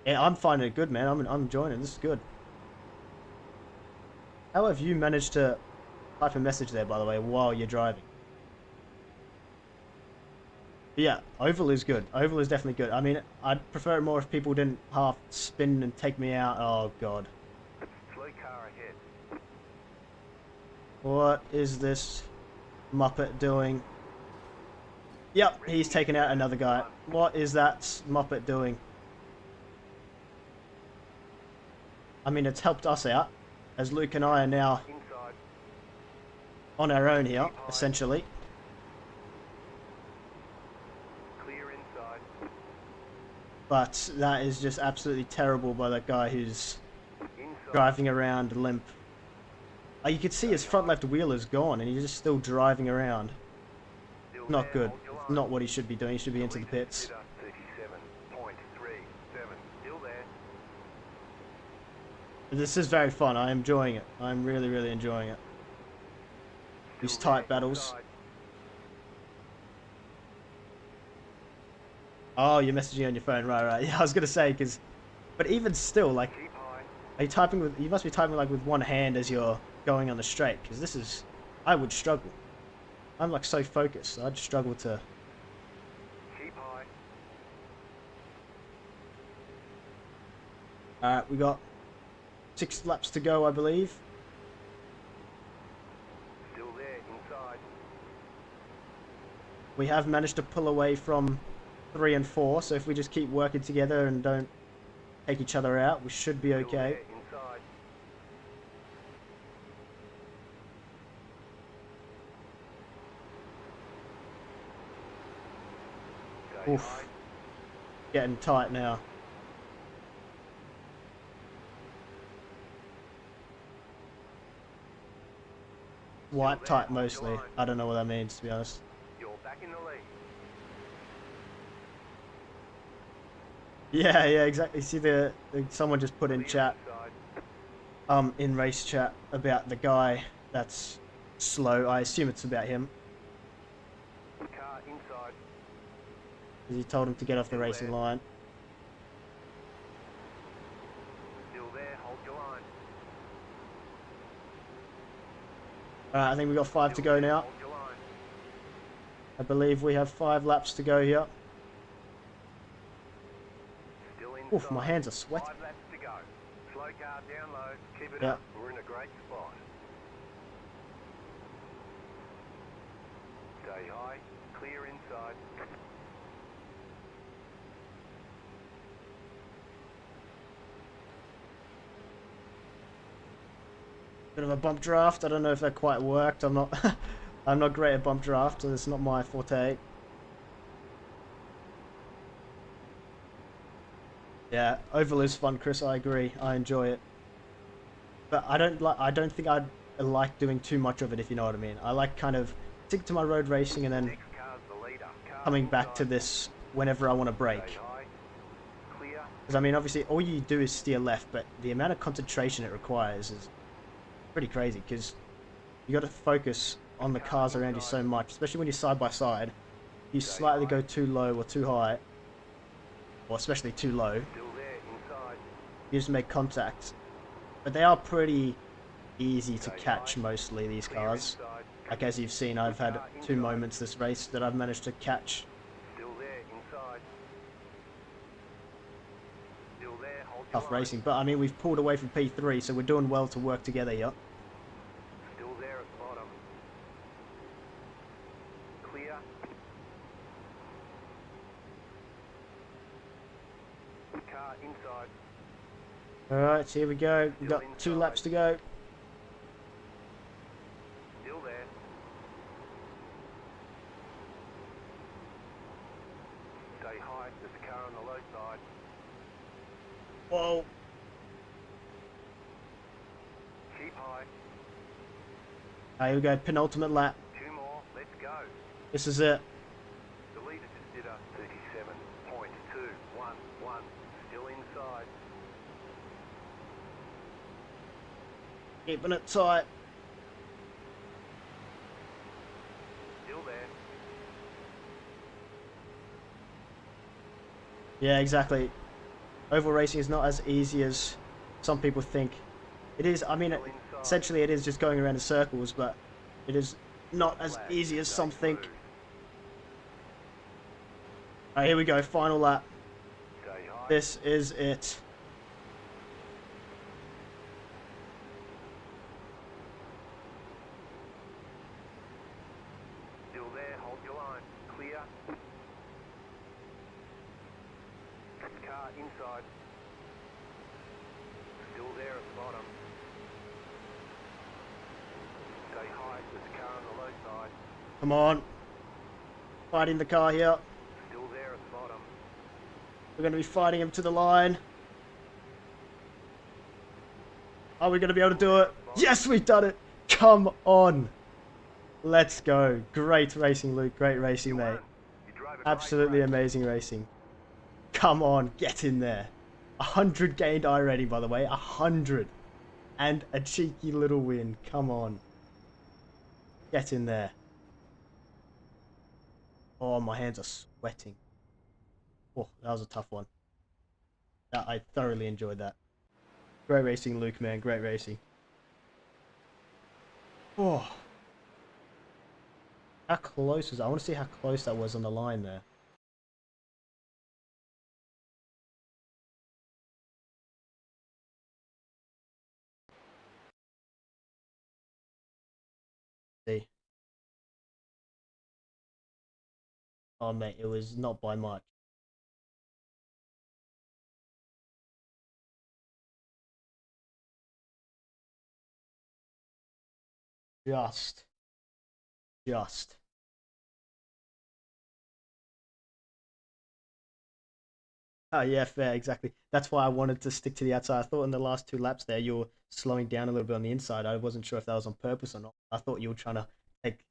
[SPEAKER 1] Yeah, I'm finding it good, man. I'm enjoying it. This is good. How have you managed to type a message there, by the way, while you're driving? But yeah, oval is good. Oval is definitely good. I mean, I'd prefer it more if people didn't half spin and take me out. Oh god.
[SPEAKER 2] Slow car ahead.
[SPEAKER 1] What is this Muppet doing? Yep, he's taken out another guy. What is that Muppet doing? I mean, it's helped us out, as Luke and I are now
[SPEAKER 2] Inside.
[SPEAKER 1] on our own here, essentially.
[SPEAKER 2] Clear inside.
[SPEAKER 1] But that is just absolutely terrible by that guy who's
[SPEAKER 2] Inside.
[SPEAKER 1] driving around limp. You can see his front left wheel is gone and he's just still driving around.
[SPEAKER 2] Still
[SPEAKER 1] Not
[SPEAKER 2] there,
[SPEAKER 1] good.
[SPEAKER 2] hold your
[SPEAKER 1] It's
[SPEAKER 2] line.
[SPEAKER 1] not what he should be doing. He should be into the pits.
[SPEAKER 2] 37.37. Still there.
[SPEAKER 1] This is very fun. I'm enjoying it. I'm really, really enjoying it. These
[SPEAKER 2] Still
[SPEAKER 1] tight
[SPEAKER 2] there,
[SPEAKER 1] battles.
[SPEAKER 2] inside.
[SPEAKER 1] Oh, you're messaging on your phone, right? Yeah, I was gonna say but even still, like,
[SPEAKER 2] Keep high.
[SPEAKER 1] are you typing with? You must be typing like with one hand as you're going on the straight, because this is, I would struggle. I'm like so focused. I'd struggle to.
[SPEAKER 2] Keep high.
[SPEAKER 1] All right, we got 6 laps to go, I believe.
[SPEAKER 2] Still there, inside.
[SPEAKER 1] We have managed to pull away from 3 and 4, so if we just keep working together and don't take each other out, we should be
[SPEAKER 2] Still
[SPEAKER 1] okay.
[SPEAKER 2] there, inside. Stay
[SPEAKER 1] Oof.
[SPEAKER 2] high.
[SPEAKER 1] Getting tight now. White tight mostly. I don't know what that means, to be honest.
[SPEAKER 2] You're back in the lead.
[SPEAKER 1] Yeah, exactly. See someone just put in
[SPEAKER 2] Clear
[SPEAKER 1] chat,
[SPEAKER 2] inside.
[SPEAKER 1] in race chat about the guy that's slow. I assume it's about him,
[SPEAKER 2] Car inside.
[SPEAKER 1] because he told him to get off the racing line.
[SPEAKER 2] Still there, hold your line.
[SPEAKER 1] Alright, I think we got 5 to
[SPEAKER 2] Still
[SPEAKER 1] go
[SPEAKER 2] there,
[SPEAKER 1] now.
[SPEAKER 2] hold your line.
[SPEAKER 1] I believe we have 5 laps to go here.
[SPEAKER 2] Still inside.
[SPEAKER 1] Oof, my hands are sweaty.
[SPEAKER 2] 5 laps to go. Slow car down low. Keep it
[SPEAKER 1] Yeah.
[SPEAKER 2] up. We're in a great spot. Stay high. Clear inside.
[SPEAKER 1] Bit of a bump draft. I don't know if that quite worked. I'm not I'm not great at bump draft, so it's not my forte. Yeah, oval is fun, Chris. I agree. I enjoy it, but I don't think I'd like doing too much of it, if you know what I mean. I like kind of stick to my road racing and then
[SPEAKER 2] Next car's the leader. Car
[SPEAKER 1] coming back to
[SPEAKER 2] inside.
[SPEAKER 1] this whenever I want to brake.
[SPEAKER 2] Stay high. Clear.
[SPEAKER 1] Because I mean, obviously, all you do is steer left, but the amount of concentration it requires is pretty crazy. Because you got to focus on the cars around you so much, especially when you're side by side. You slightly go too low or too high, or especially too low,
[SPEAKER 2] Still there inside.
[SPEAKER 1] you just make contact. But they are pretty easy to catch, mostly, these
[SPEAKER 2] Clear
[SPEAKER 1] cars.
[SPEAKER 2] inside.
[SPEAKER 1] Like, as you've seen, I've had 2 moments this race that I've managed to catch.
[SPEAKER 2] Still there inside. Still there. Hold your
[SPEAKER 1] Tough
[SPEAKER 2] line.
[SPEAKER 1] racing. But I mean, we've pulled away from P3, so we're doing well to work together here.
[SPEAKER 2] Still there at the bottom. Clear. Car inside.
[SPEAKER 1] Alright, so here we go. We've got 2 laps to go.
[SPEAKER 2] Still there. Stay high. There's a car on the low side.
[SPEAKER 1] Whoa.
[SPEAKER 2] Keep high.
[SPEAKER 1] Here we go, penultimate lap.
[SPEAKER 2] 2 more. Let's go.
[SPEAKER 1] This is it.
[SPEAKER 2] The leader just did a 37.211. Still inside.
[SPEAKER 1] Keeping it tight. Yeah, exactly. Oval racing is not as easy as some people think. It is, I mean,
[SPEAKER 2] Still inside.
[SPEAKER 1] essentially it is just going around in circles, but it is not
[SPEAKER 2] Checkered
[SPEAKER 1] as
[SPEAKER 2] flag.
[SPEAKER 1] easy as
[SPEAKER 2] Stay
[SPEAKER 1] some
[SPEAKER 2] smooth.
[SPEAKER 1] think. Alright, here we go, final lap.
[SPEAKER 2] Stay high.
[SPEAKER 1] This is it.
[SPEAKER 2] Still there. Hold your line. Clear. Car inside. Still there at the bottom. Stay high. There's a car on the low side.
[SPEAKER 1] Come on. Fighting the car here.
[SPEAKER 2] Still there at the bottom.
[SPEAKER 1] We're going to be fighting him to the line. Are we going to be able to do it? Yes, we've done it. Come on. Let's go. Great racing, Luke. Great racing,
[SPEAKER 2] You
[SPEAKER 1] mate.
[SPEAKER 2] won. You drove a great
[SPEAKER 1] Absolutely
[SPEAKER 2] race.
[SPEAKER 1] amazing racing. Come on, get in there. 100 gained already, by the way. 100. And a cheeky little win. Come on. Get in there. Oh, my hands are sweating. Oh, that was a tough one. I thoroughly enjoyed that. Great racing, Luke, man. Great racing. Oh. How close was that? I want to see how close that was on the line there. See. Oh, mate, it was not by much. Just. Just. Oh, yeah, fair, exactly. That's why I wanted to stick to the outside. I thought in the last two laps there, you were slowing down a little bit on the inside. I wasn't sure if that was on purpose or not. I thought you were trying to take,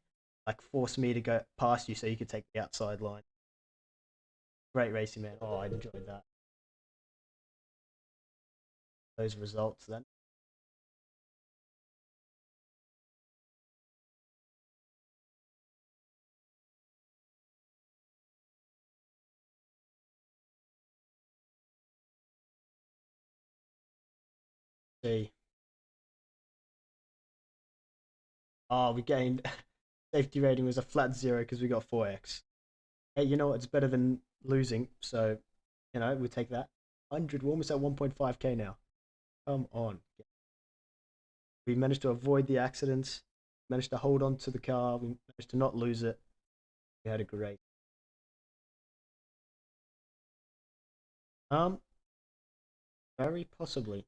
[SPEAKER 1] like, force me to go past you so you could take the outside line. Great racing, man. Oh, I enjoyed that. Those results then. See. Oh, we gained. Safety rating was a flat 0 because we got 4x. Hey, you know what? It's better than losing. So, we take that. 100. We're almost at 1.5k now. Come on. We managed to avoid the accidents, managed to hold on to the car, we managed to not lose it. We had a great. Um, Very possibly.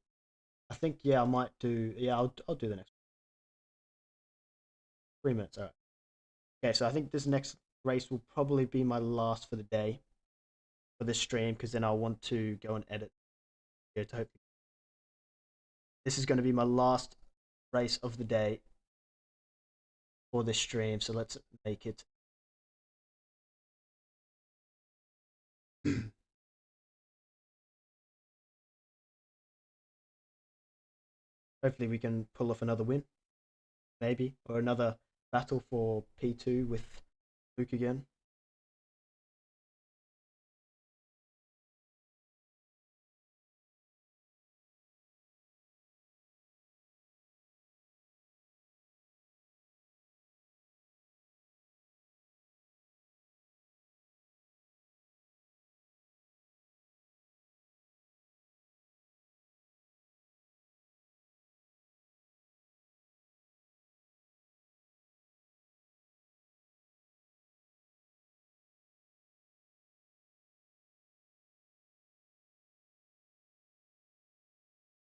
[SPEAKER 1] I think yeah, I might do. Yeah, I'll do the next 3 minutes. All right. Okay, so I think this next race will probably be my last for the day for this stream because then I want to go and edit. Here to hope this is going to be my last race of the day for this stream. So let's make it. Hopefully we can pull off another win, maybe, or another battle for P2 with Luke again.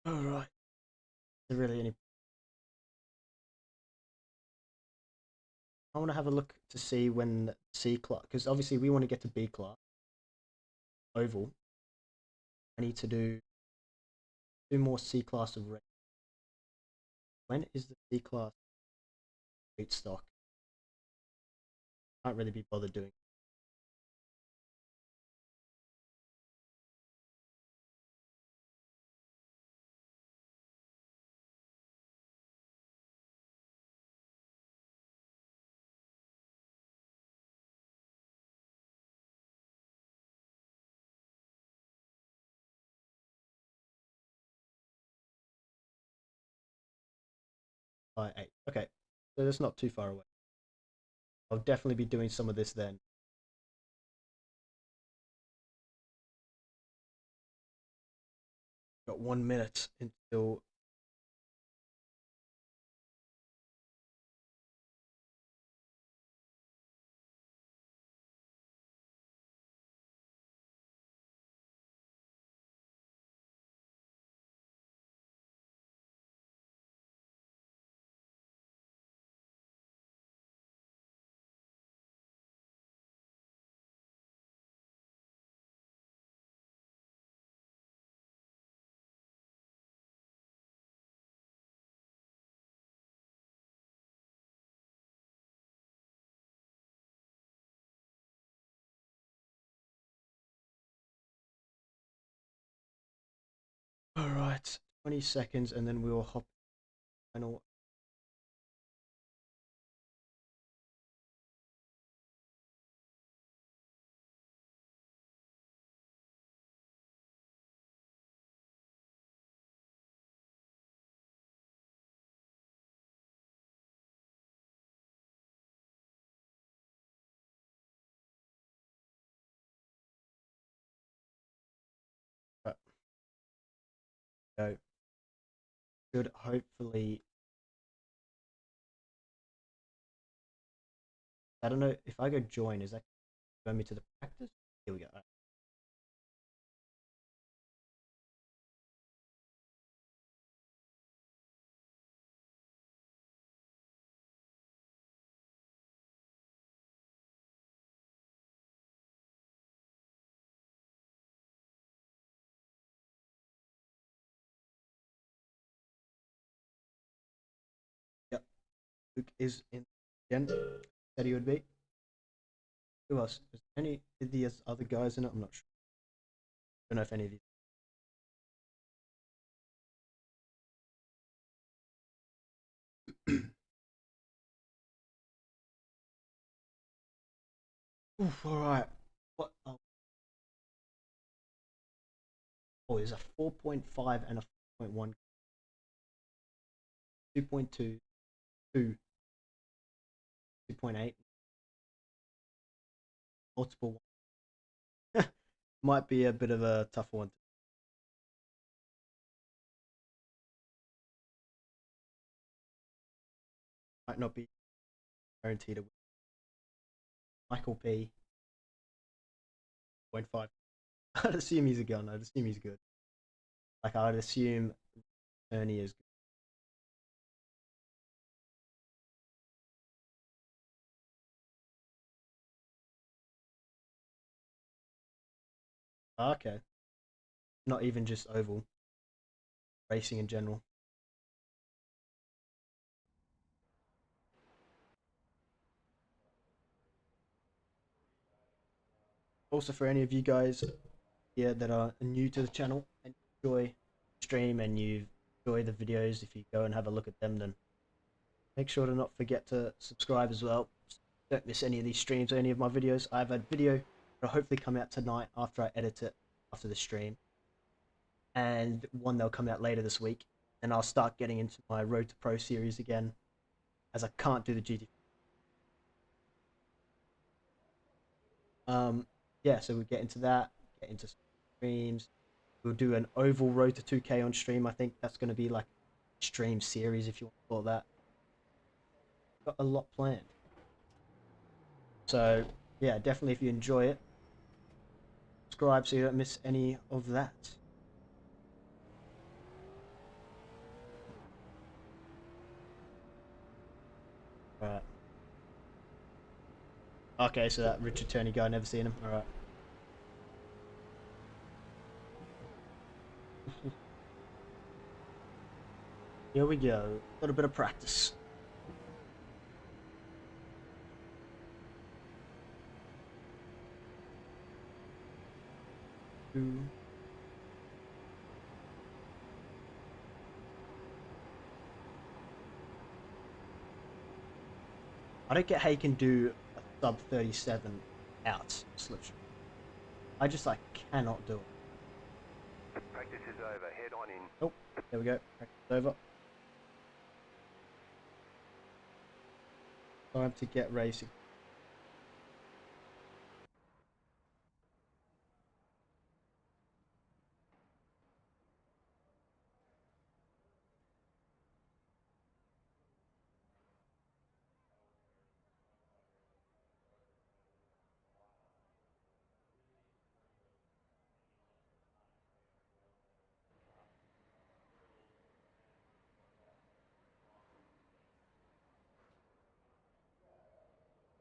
[SPEAKER 1] All right. There really any. I want to have a look to see when C class, because obviously we want to get to B class oval. I need to do more C class of race. When is the C class weight stock? Can't really be bothered doing. by 8. Okay, so that's not too far away. I'll definitely be doing some of this then. Got 1 minute until. All right, 20 seconds, and then we will hop. Final. Go. Should hopefully. I don't know if I go join. Is that going me to the practice? Here we go. Yep. Luke is in again. Said he would be. Who else? Is any of the other guys in it? I'm not sure. Don't know if any of you. Oof, all right. What? Oh, there's a 4.5 and a 4.1. 2.2, 2, 2.8. Multiple. Might be a bit of a tough one. Might not be guaranteed to win. Michael P. 0.5. I'd assume he's a gun. I'd assume he's good. Like, I'd assume Ernie is good. Okay. Not even just oval. Racing in general. Also, for any of you guys here that are new to the channel and enjoy the stream and you enjoy the videos, if you go and have a look at them, then make sure to not forget to subscribe as well. Don't miss any of these streams or any of my videos. I have a video that'll hopefully come out tonight after I edit it after the stream, and one that'll come out later this week. And I'll start getting into my Road to Pro series again, as I can't do the GT. Yeah, so we get into that, get into streams. We'll do an oval Road to 2K on stream. I think that's going to be like a stream series, if you want to call that. Got a lot planned. So yeah, definitely if you enjoy it, subscribe so you don't miss any of that. Right. Okay, so that Richard Turney guy, never seen him. All right. Here we go. A little bit of practice. Two. I don't get how you can do a sub 37 out slipstream. I just like cannot do it.
[SPEAKER 2] Practice is over. Head on in.
[SPEAKER 1] Oh, there we go. Practice over. Time to get racing.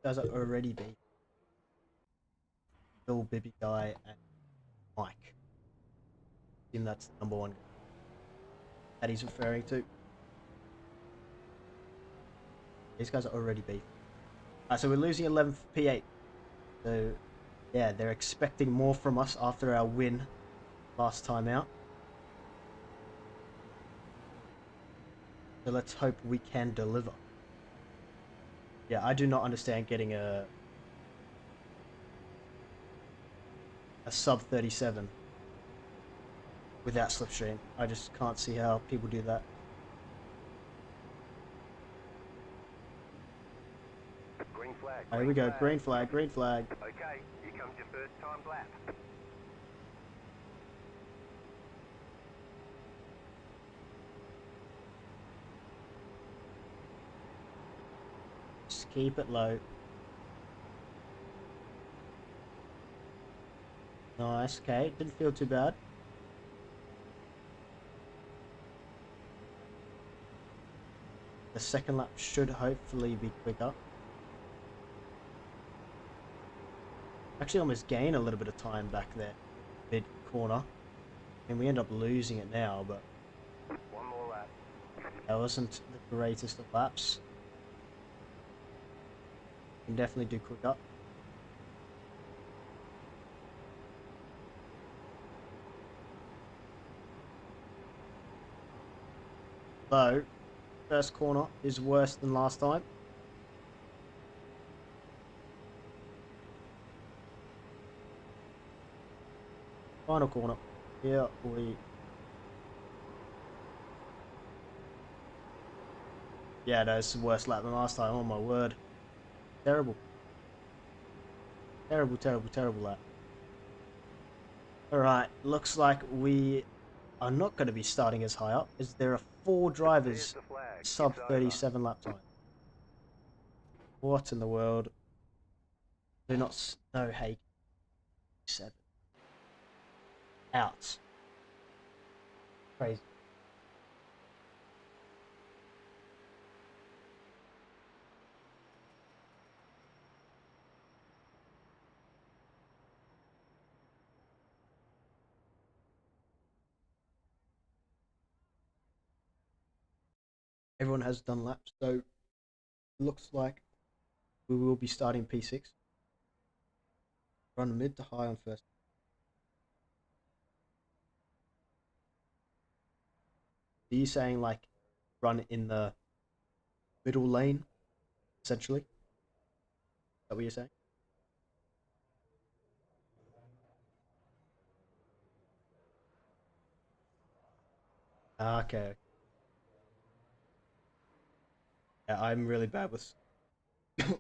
[SPEAKER 1] Guys are already beat. Bill, Bibby Guy, and Mike. I assume that's the number one that he's referring to. These guys are already beat. So we're losing 11th P8. So yeah, they're expecting more from us after our win last time out. So let's hope we can deliver. Yeah, I do not understand getting a sub 37 without slipstream. I just can't see how people do that.
[SPEAKER 2] Green flag.
[SPEAKER 1] Here we go, green flag, green flag.
[SPEAKER 2] Okay, here comes your first time lap.
[SPEAKER 1] Just keep it low. Nice, okay, didn't feel too bad. The second lap should hopefully be quicker. Actually almost gain a little bit of time back there, mid corner. And we end up losing it now, but
[SPEAKER 2] One more lap.
[SPEAKER 1] that wasn't the greatest of laps. Can definitely do quicker. Though, first corner is worse than last time. Final corner. Here we... Yeah, no, it's the worst lap than last time. Oh my word. Terrible. Terrible, terrible, terrible lap. Alright, looks like we are not going to be starting as high up, as there are 4 drivers sub 37 lap time. What in the world? Do not know Hague 7. Out. Crazy. Everyone has done laps, so looks like we will be starting P6. Run mid to high on first. Are you saying like run in the middle lane, essentially? Is that what you're saying? Okay. Yeah, I'm really bad with I'm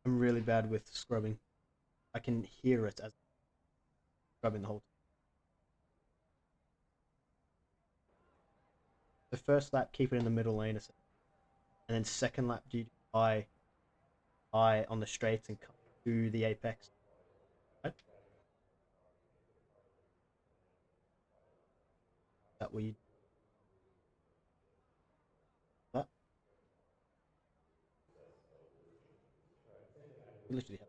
[SPEAKER 1] really bad with scrubbing. I can hear it as scrubbing the whole time. The first lap, keep it in the middle lane, and then second lap, do high on the straights and come to the apex. Right? That we that we literally have.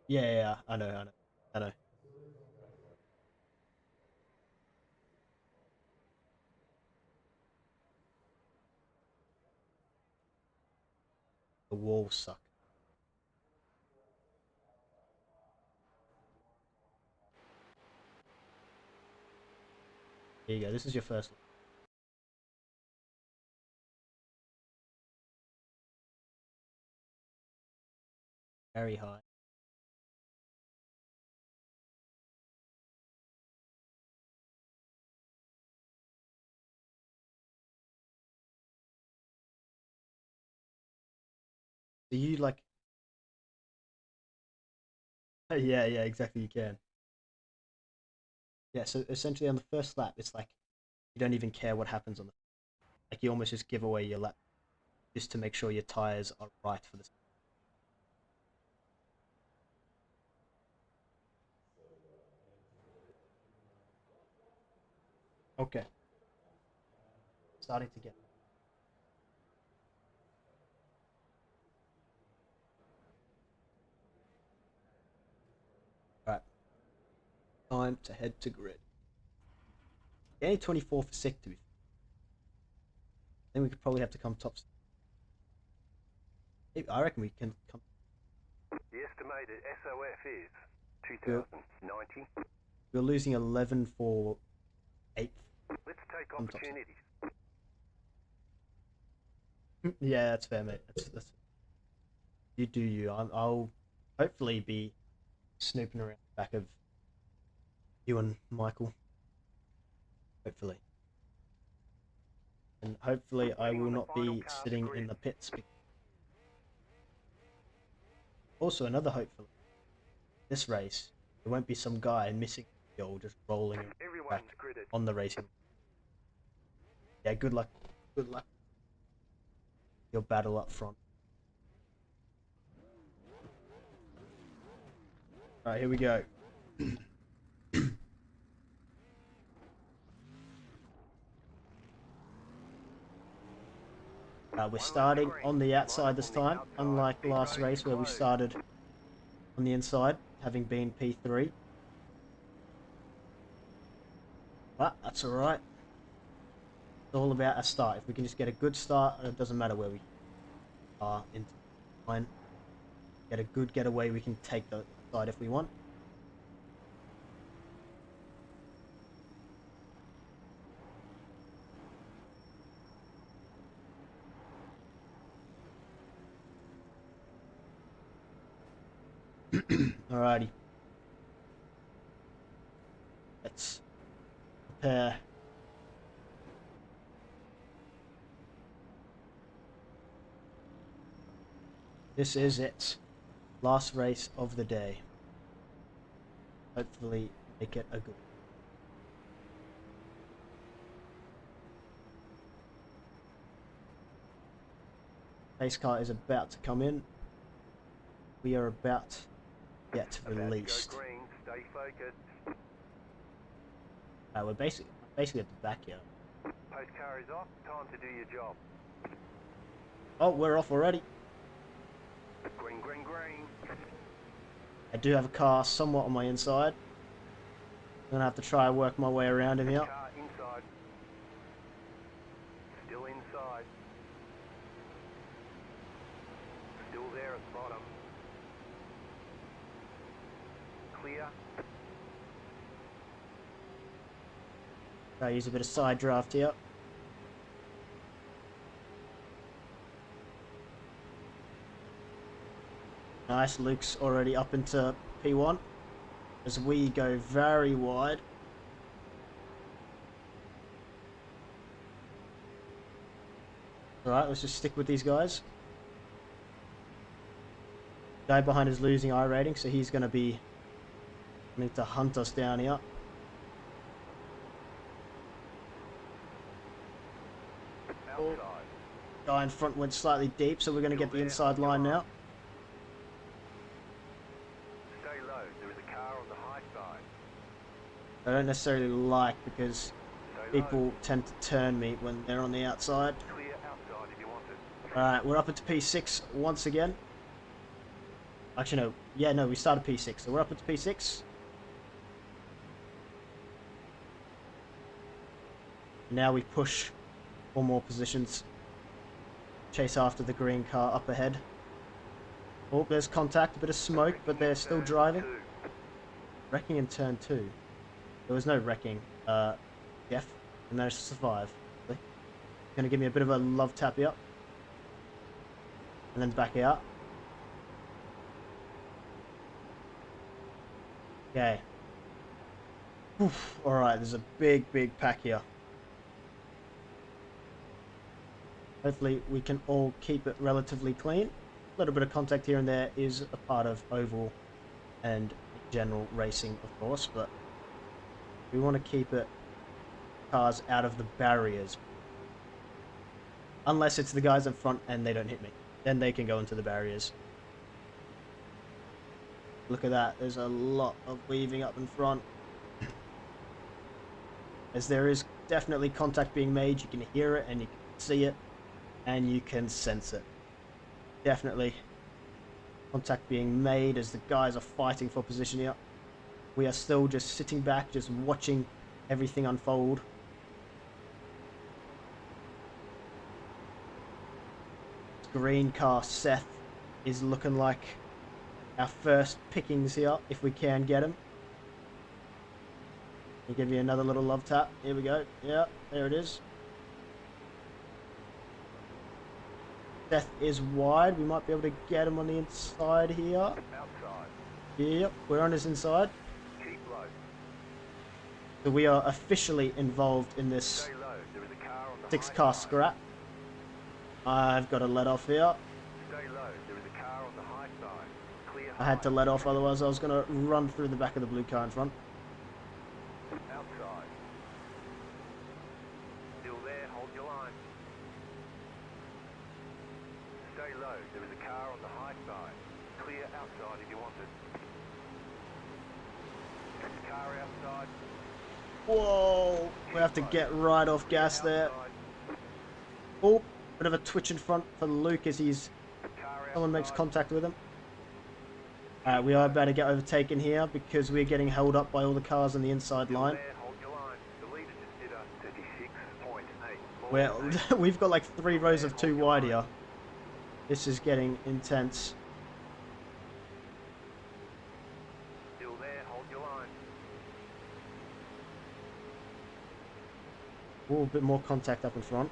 [SPEAKER 1] Yeah, yeah, yeah, I know, I know, I know. The walls suck. Here you go. This is your first lap. Very high. So you like, yeah, yeah, exactly. You can. Yeah. So essentially, on the first lap, it's like you don't even care what happens on the. Like you almost just give away your lap just to make sure your tires are right for this. Okay. Starting to get. Right. Time to head to grid. Yeah, 24 for sick to be. Then we could probably have to come top. I reckon we can come.
[SPEAKER 2] The estimated SOF is
[SPEAKER 1] We're,
[SPEAKER 2] 2090.
[SPEAKER 1] we're losing 11 for 8th.
[SPEAKER 2] Let's take
[SPEAKER 1] Come top.
[SPEAKER 2] opportunities.
[SPEAKER 1] Yeah, that's fair, mate. That's you do you. I'll hopefully be snooping around the back of you and Michael. Hopefully. And hopefully I
[SPEAKER 2] Waiting
[SPEAKER 1] will
[SPEAKER 2] on the
[SPEAKER 1] not
[SPEAKER 2] final
[SPEAKER 1] be
[SPEAKER 2] car
[SPEAKER 1] sitting in
[SPEAKER 2] grid.
[SPEAKER 1] the pits. Also, another hope for this race, there won't be some guy missing the goal just rolling around the
[SPEAKER 2] Everyone's
[SPEAKER 1] track
[SPEAKER 2] gridded.
[SPEAKER 1] on the racing. Yeah, good luck. Good luck. Your battle up front. Alright, here we go. We're starting on the outside this time, unlike last race where we started on the inside, having been P3. But that's alright. It's all about a start. If we can just get a good start, it doesn't matter where we are into line. Get a good getaway, we can take the side if we want. Alrighty. Let's prepare. This is it. Last race of the day. Hopefully make it a good. Pace car is about to come in. We are about to get released.
[SPEAKER 2] About to go green. Stay focused.
[SPEAKER 1] We're basically at the back here.
[SPEAKER 2] Post car is off. Time to do your job.
[SPEAKER 1] Oh, we're off already.
[SPEAKER 2] Green, green, green.
[SPEAKER 1] I do have a car somewhat on my inside. I'm gonna have to try and work my way around him here.
[SPEAKER 2] Car inside. Still inside. Still there at the bottom. Clear.
[SPEAKER 1] Try to use a bit of side draft here. Nice, Luke's already up into P1 as we go very wide. Alright, let's just stick with these guys. Guy behind is losing iRacing, so he's going to be coming to hunt us down here.
[SPEAKER 2] Outside.
[SPEAKER 1] Guy in front went slightly deep, so we're going to get the inside line now.
[SPEAKER 2] Stay low. There is a car on the high side.
[SPEAKER 1] I don't necessarily like because
[SPEAKER 2] Stay
[SPEAKER 1] people
[SPEAKER 2] low.
[SPEAKER 1] tend to turn me when they're on the outside.
[SPEAKER 2] Clear outside if you want it.
[SPEAKER 1] Alright, we're up into P6 once again. Actually, no. Yeah, no, we started P6, so we're up into P6. Now we push 4 more positions. Chase after the green car up ahead. Oh, there's contact, a bit of smoke, but they're still driving. Wrecking in turn 2. There was no wrecking, Jeff, and there's survive. Gonna give me a bit of a love tap here. And then back out. Okay. Alright, there's a big pack here. Hopefully we can all keep it relatively clean. little bit of contact here and there is a part of oval and general racing, of course, but we want to keep it cars out of the barriers. Unless it's the guys in front and they don't hit me. Then they can go into the barriers. Look at that. There's a lot of weaving up in front. As there is definitely contact being made. You can hear it and you can see it. And you can sense it. Definitely contact being made as the guys are fighting for position here. We are still just sitting back, just watching everything unfold. Green car Seth is looking like our first pickings here, if we can get him. I'll give you another little love tap. Here we go. Yeah, there it is. Seth is wide. We might be able to get him on the inside here.
[SPEAKER 2] Outside.
[SPEAKER 1] Yep, we're on his inside.
[SPEAKER 2] Keep low.
[SPEAKER 1] So we are officially involved in this
[SPEAKER 2] Stay low. There is a car on the
[SPEAKER 1] 6-car
[SPEAKER 2] high side.
[SPEAKER 1] scrap. I've got to let off here.
[SPEAKER 2] Stay low. There is a car on the high side. Clear
[SPEAKER 1] I had to
[SPEAKER 2] high.
[SPEAKER 1] let off, otherwise I was going to run through the back of the blue car in front.
[SPEAKER 2] Outside. Still there. Hold your line. Stay low. There is a car on the high side. Clear outside if you want it. Car outside.
[SPEAKER 1] Whoa! We have to get right off gas there.
[SPEAKER 2] Outside.
[SPEAKER 1] Oh, bit of a twitch in front for Luke as
[SPEAKER 2] Car
[SPEAKER 1] someone makes
[SPEAKER 2] outside.
[SPEAKER 1] contact with him. We are about to get overtaken here because we're getting held up by all the cars on the inside
[SPEAKER 2] Still
[SPEAKER 1] line.
[SPEAKER 2] there. Hold your line. The leader just did a 36.8.
[SPEAKER 1] Well, we've got like 3 rows of 2 wide here. This is getting intense.
[SPEAKER 2] Still there. Hold your line.
[SPEAKER 1] Oh, a bit more contact up in front.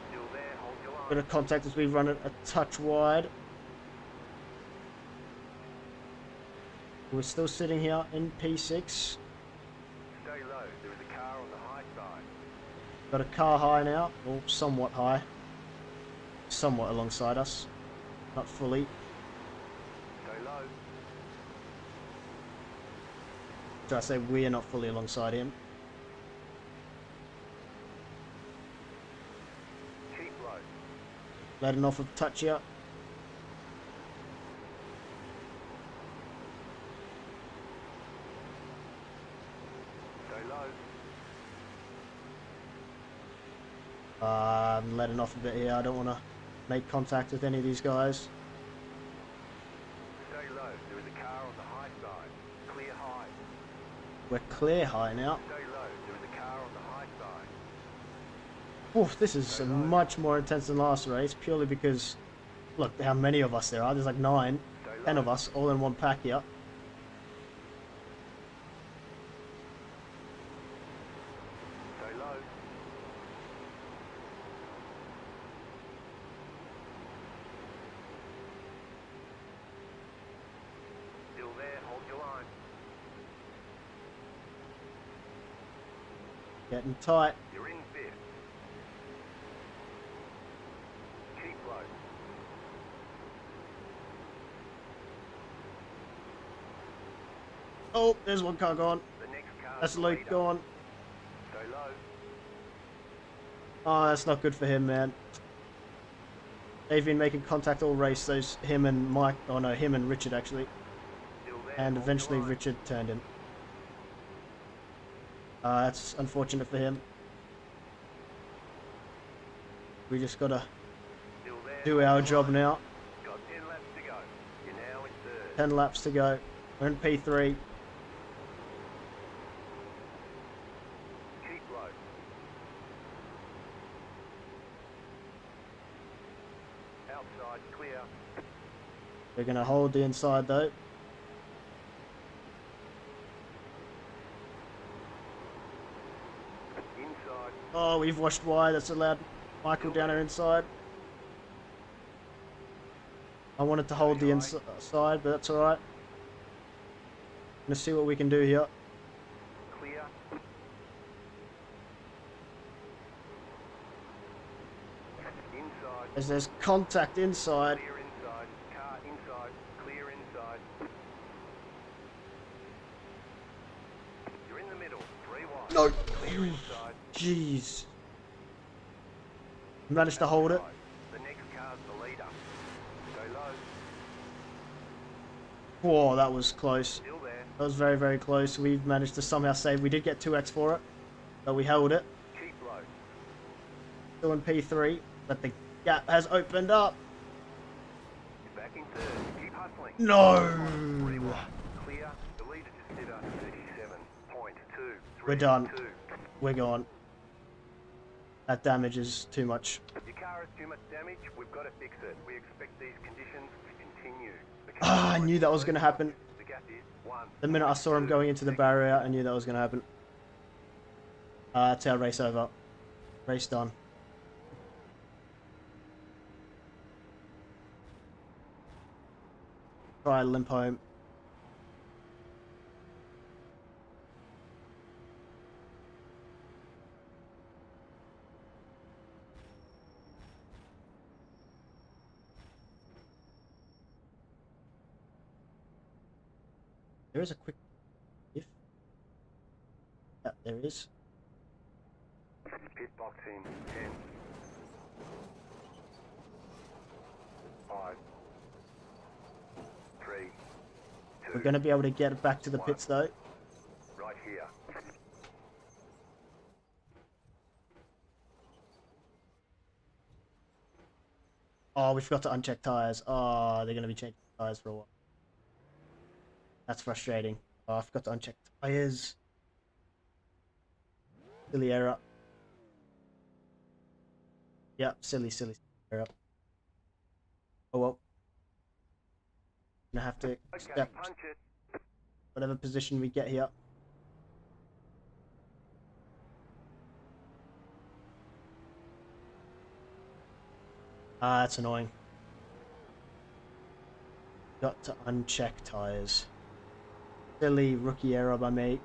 [SPEAKER 2] Still there. Hold your line.
[SPEAKER 1] Bit of contact as we run it a touch wide. We're still sitting here in P6.
[SPEAKER 2] Stay low. There is a car on the high side.
[SPEAKER 1] Got a car high now, or somewhat high. Somewhat alongside us. Not fully.
[SPEAKER 2] Stay low.
[SPEAKER 1] So I say we are not fully alongside him.
[SPEAKER 2] Keep low.
[SPEAKER 1] Letting off a touch here.
[SPEAKER 2] Stay low.
[SPEAKER 1] I'm letting off a bit here. I don't want to make contact with any of these guys.
[SPEAKER 2] Stay low. There is a car on the high side. Clear high.
[SPEAKER 1] We're clear high now.
[SPEAKER 2] Stay low. There is a car on the high side.
[SPEAKER 1] Oof, this is much more intense than last race, purely because, look how many of us there are. There's like 9,
[SPEAKER 2] Stay low.
[SPEAKER 1] 10 of us, all in one pack here.
[SPEAKER 2] Stay low. Still there. Hold your line.
[SPEAKER 1] Getting tight.
[SPEAKER 2] You're in fifth. Keep low.
[SPEAKER 1] Oh, there's one car gone.
[SPEAKER 2] The next car.
[SPEAKER 1] That's Luke gone.
[SPEAKER 2] Stay low.
[SPEAKER 1] Oh, that's not good for him, man. They've been making contact all race. Those him and Mike. Oh no, him and Richard actually.
[SPEAKER 2] Still there.
[SPEAKER 1] And
[SPEAKER 2] hold
[SPEAKER 1] eventually
[SPEAKER 2] your line.
[SPEAKER 1] Richard turned in. That's unfortunate for him. We just gotta
[SPEAKER 2] Still there.
[SPEAKER 1] do
[SPEAKER 2] hold
[SPEAKER 1] our
[SPEAKER 2] your
[SPEAKER 1] job
[SPEAKER 2] line.
[SPEAKER 1] now.
[SPEAKER 2] Got 10 laps to go. You're now in third.
[SPEAKER 1] 10 laps to go. We're in P3.
[SPEAKER 2] Keep low. Outside clear.
[SPEAKER 1] We're gonna hold the inside though.
[SPEAKER 2] Inside.
[SPEAKER 1] Oh, we've washed wide. That's allowed Michael down our inside. I wanted to hold the inside, but that's alright. Gonna see what we can do here.
[SPEAKER 2] Clear. Inside.
[SPEAKER 1] As there's contact inside.
[SPEAKER 2] Clear inside. Car inside. Clear inside. You're in the middle. 3 wide.
[SPEAKER 1] No.
[SPEAKER 2] Clear inside.
[SPEAKER 1] Jeez. Managed to hold it.
[SPEAKER 2] The next car's the leader. Go low.
[SPEAKER 1] Whoa, that was close.
[SPEAKER 2] Still there.
[SPEAKER 1] That was very, very close. We've managed to somehow save. We did get 2x for it, but we held it.
[SPEAKER 2] Keep low.
[SPEAKER 1] Still in P3, but the gap has opened up.
[SPEAKER 2] You're back in third. Keep hustling.
[SPEAKER 1] No!
[SPEAKER 2] 3 wide. Clear. The leader just did us 37.2.
[SPEAKER 1] We're done. We're gone. That damage is too much.
[SPEAKER 2] Your car has too much damage. We've got to fix it. We expect these conditions to continue.
[SPEAKER 1] Ah, I knew that was going to happen.
[SPEAKER 2] The gap is 1.
[SPEAKER 1] The minute I saw him going into the barrier, I knew that was going to happen. That's our race over. Race done. Try to limp home. There is a quick if. Yeah, there is.
[SPEAKER 2] Pit box in 10. 5. 3. 2.
[SPEAKER 1] We're going to be able to get back to the pits though.
[SPEAKER 2] Right here.
[SPEAKER 1] Oh, we forgot to uncheck tires. Oh, they're going to be changing tires for a while. That's frustrating. Oh, I forgot to uncheck tires. Silly error. Yep, silly error. Oh well. Gonna have to
[SPEAKER 2] Okay,
[SPEAKER 1] accept
[SPEAKER 2] punch it.
[SPEAKER 1] whatever position we get here. Ah, that's annoying. Got to uncheck tires. Silly rookie error by me.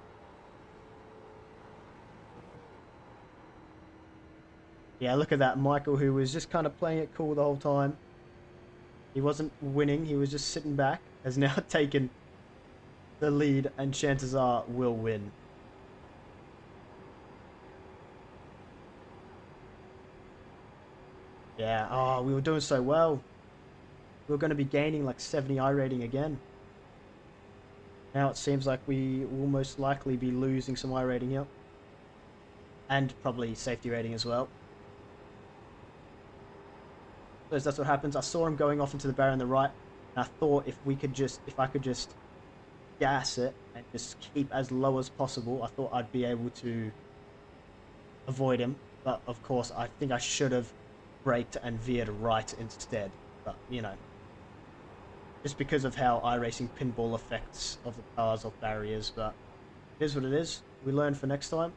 [SPEAKER 1] Yeah, look at that. Michael, who was just kind of playing it cool the whole time. He wasn't winning, he was just sitting back, has now taken the lead, and chances are will win. Yeah, oh, we were doing so well. We were going to be gaining like 70 iRating again. Now it seems like we will most likely be losing some iRating here. And probably safety rating as well. Because that's what happens. I saw him going off into the barrier on the right, and I thought if I could just gas it and just keep as low as possible, I thought I'd be able to avoid him. But of course, I think I should have braked and veered right instead. But you know, just because of how iRacing pinball effects of the cars off barriers. But it is what it is. We learn for next time,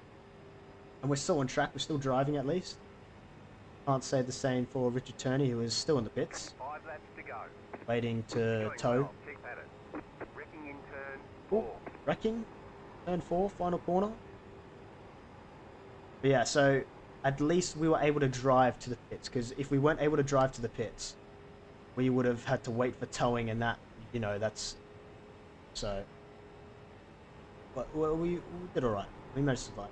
[SPEAKER 1] and we're still on track. We're still driving at least. Can't say the same for Richard Turney, who is still in the pits,
[SPEAKER 2] 5 laps to go.
[SPEAKER 1] waiting to tow.
[SPEAKER 2] Well. Keep at it. Wrecking in turn 4.
[SPEAKER 1] Wrecking, turn 4, final corner. But yeah, so at least we were able to drive to the pits, because if we weren't able to drive to the pits, we would have had to wait for towing, and that, you know, that's so. But well, we did all right. We managed to survive.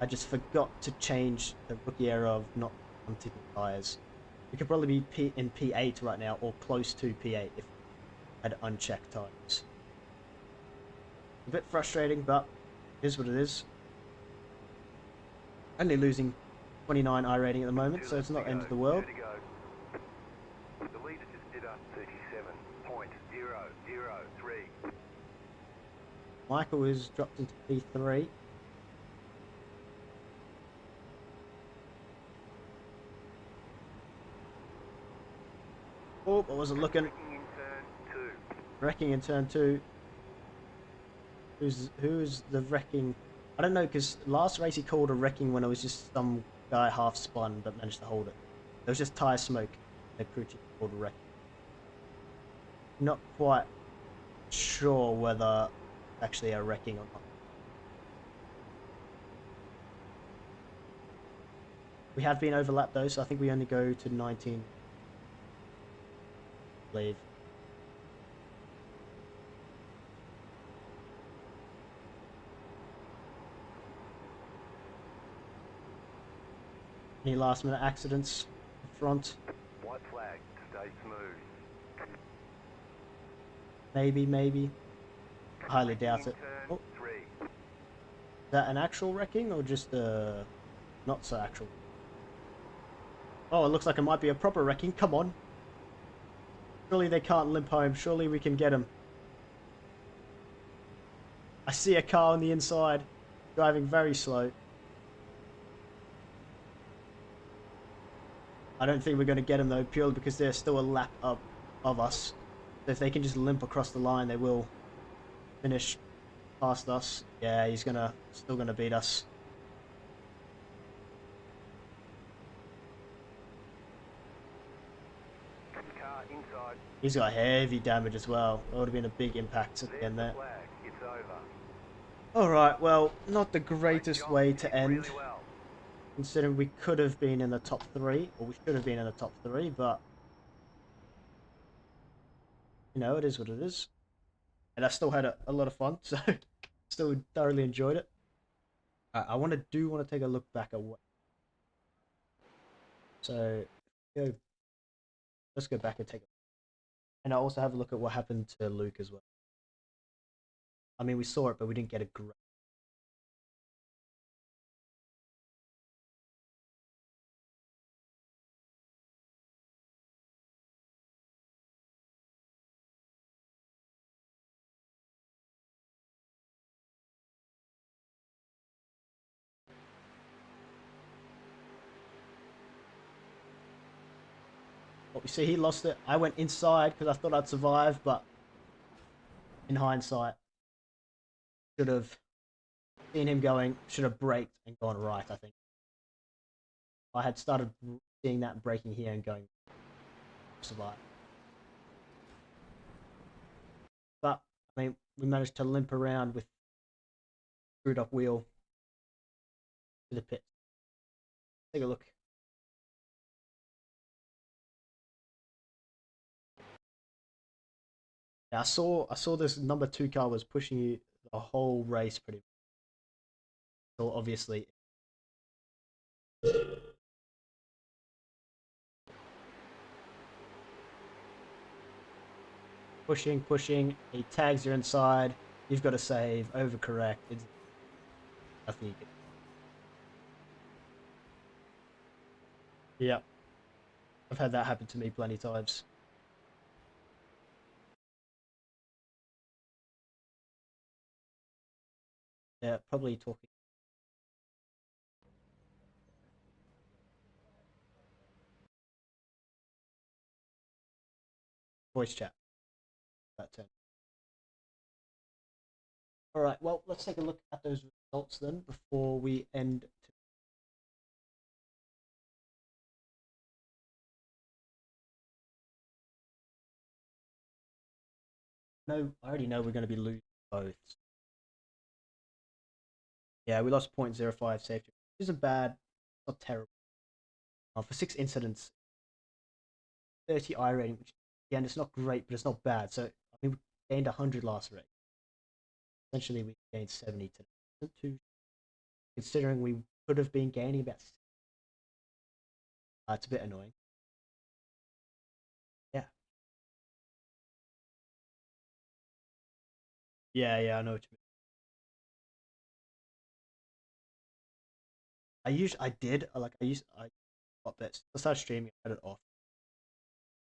[SPEAKER 1] I just forgot to change the rookie error of not unticking tires. We could probably be in P8 right now, or close to P8 if I had unchecked tires. A bit frustrating, but it is what it is. Only losing 29 iRating at the moment, so it's not the end of the world.
[SPEAKER 2] The leader just did us 37.003.
[SPEAKER 1] Michael has dropped into P3. Oh, I wasn't looking.
[SPEAKER 2] Wrecking in turn 2.
[SPEAKER 1] Wrecking in turn 2. Who's the wrecking? I don't know, because last race he called a wrecking when it was just some guy half spun but managed to hold it. There was just tyre smoke. The crew chief called a wrecking. Not quite sure whether it's actually a wrecking or not. We have been overlapped though, so I think we only go to 19. I believe. Any last minute accidents in front?
[SPEAKER 2] White flag, stay smooth.
[SPEAKER 1] Maybe. I highly doubt it.
[SPEAKER 2] Turn
[SPEAKER 1] Oh,
[SPEAKER 2] 3.
[SPEAKER 1] is that an actual wrecking or just a not so actual? Oh, it looks like it might be a proper wrecking. Come on. Surely they can't limp home. Surely we can get them. I see a car on the inside, driving very slow. I don't think we're going to get them though, purely because they're still a lap up of us. So if they can just limp across the line, they will finish past us. Yeah, he's still gonna beat us.
[SPEAKER 2] Car inside.
[SPEAKER 1] He's got heavy damage as well. That would have been a big impact at the end there.
[SPEAKER 2] Flag, it's over.
[SPEAKER 1] Alright, well, not the greatest
[SPEAKER 2] Job,
[SPEAKER 1] way
[SPEAKER 2] you
[SPEAKER 1] to
[SPEAKER 2] did
[SPEAKER 1] end,
[SPEAKER 2] really well.
[SPEAKER 1] considering we could have been in the top 3, or we should have been in the top 3, but you know, it is what it is. And I still had a lot of fun, so still thoroughly enjoyed it. I want to take a look back at what. So let's go back and take a. And I also have a look at what happened to Luke as well. I mean, we saw it, but we didn't get a great. But we see he lost it. I went inside because I thought I'd survive, but in hindsight, should have seen him going, should have braked and gone right, I think. I had started seeing that braking here and going, survive. But, I mean, we managed to limp around with screwed up wheel to the pit. Take a look. Yeah, I saw this number 2 car was pushing you the whole race pretty much. So obviously pushing, he tags you inside, you've got to save, overcorrect, it's nothing you can. Yeah, I've had that happen to me plenty of times. Yeah, probably talking voice chat. That turn. All right, well, let's take a look at those results then before we end. No, I already know we're going to be losing both. Yeah, we lost 0.05 safety. Which isn't bad, not terrible. For 6 incidents, 30 I rating, which again, it's not great, but it's not bad. So, I mean, we gained 100 last race. Essentially, we gained 70 today. Considering we could have been gaining about. It's a bit annoying. Yeah. Yeah, I know what you mean. I did I got this. I started streaming, I had it off.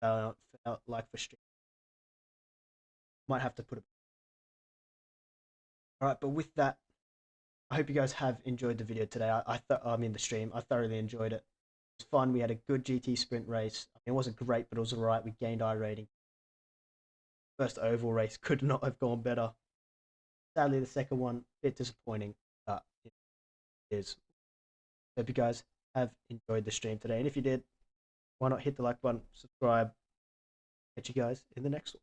[SPEAKER 1] Felt like for stream. Might have to put it. All right, but with that, I hope you guys have enjoyed the video today. I mean the stream. I thoroughly enjoyed it. It was fun. We had a good GT sprint race. I mean, it wasn't great, but it was alright. We gained I rating. First oval race could not have gone better. Sadly, the second one, a bit disappointing, but it is. Hope you guys have enjoyed the stream today. And if you did, why not hit the like button, subscribe. Catch you guys in the next one.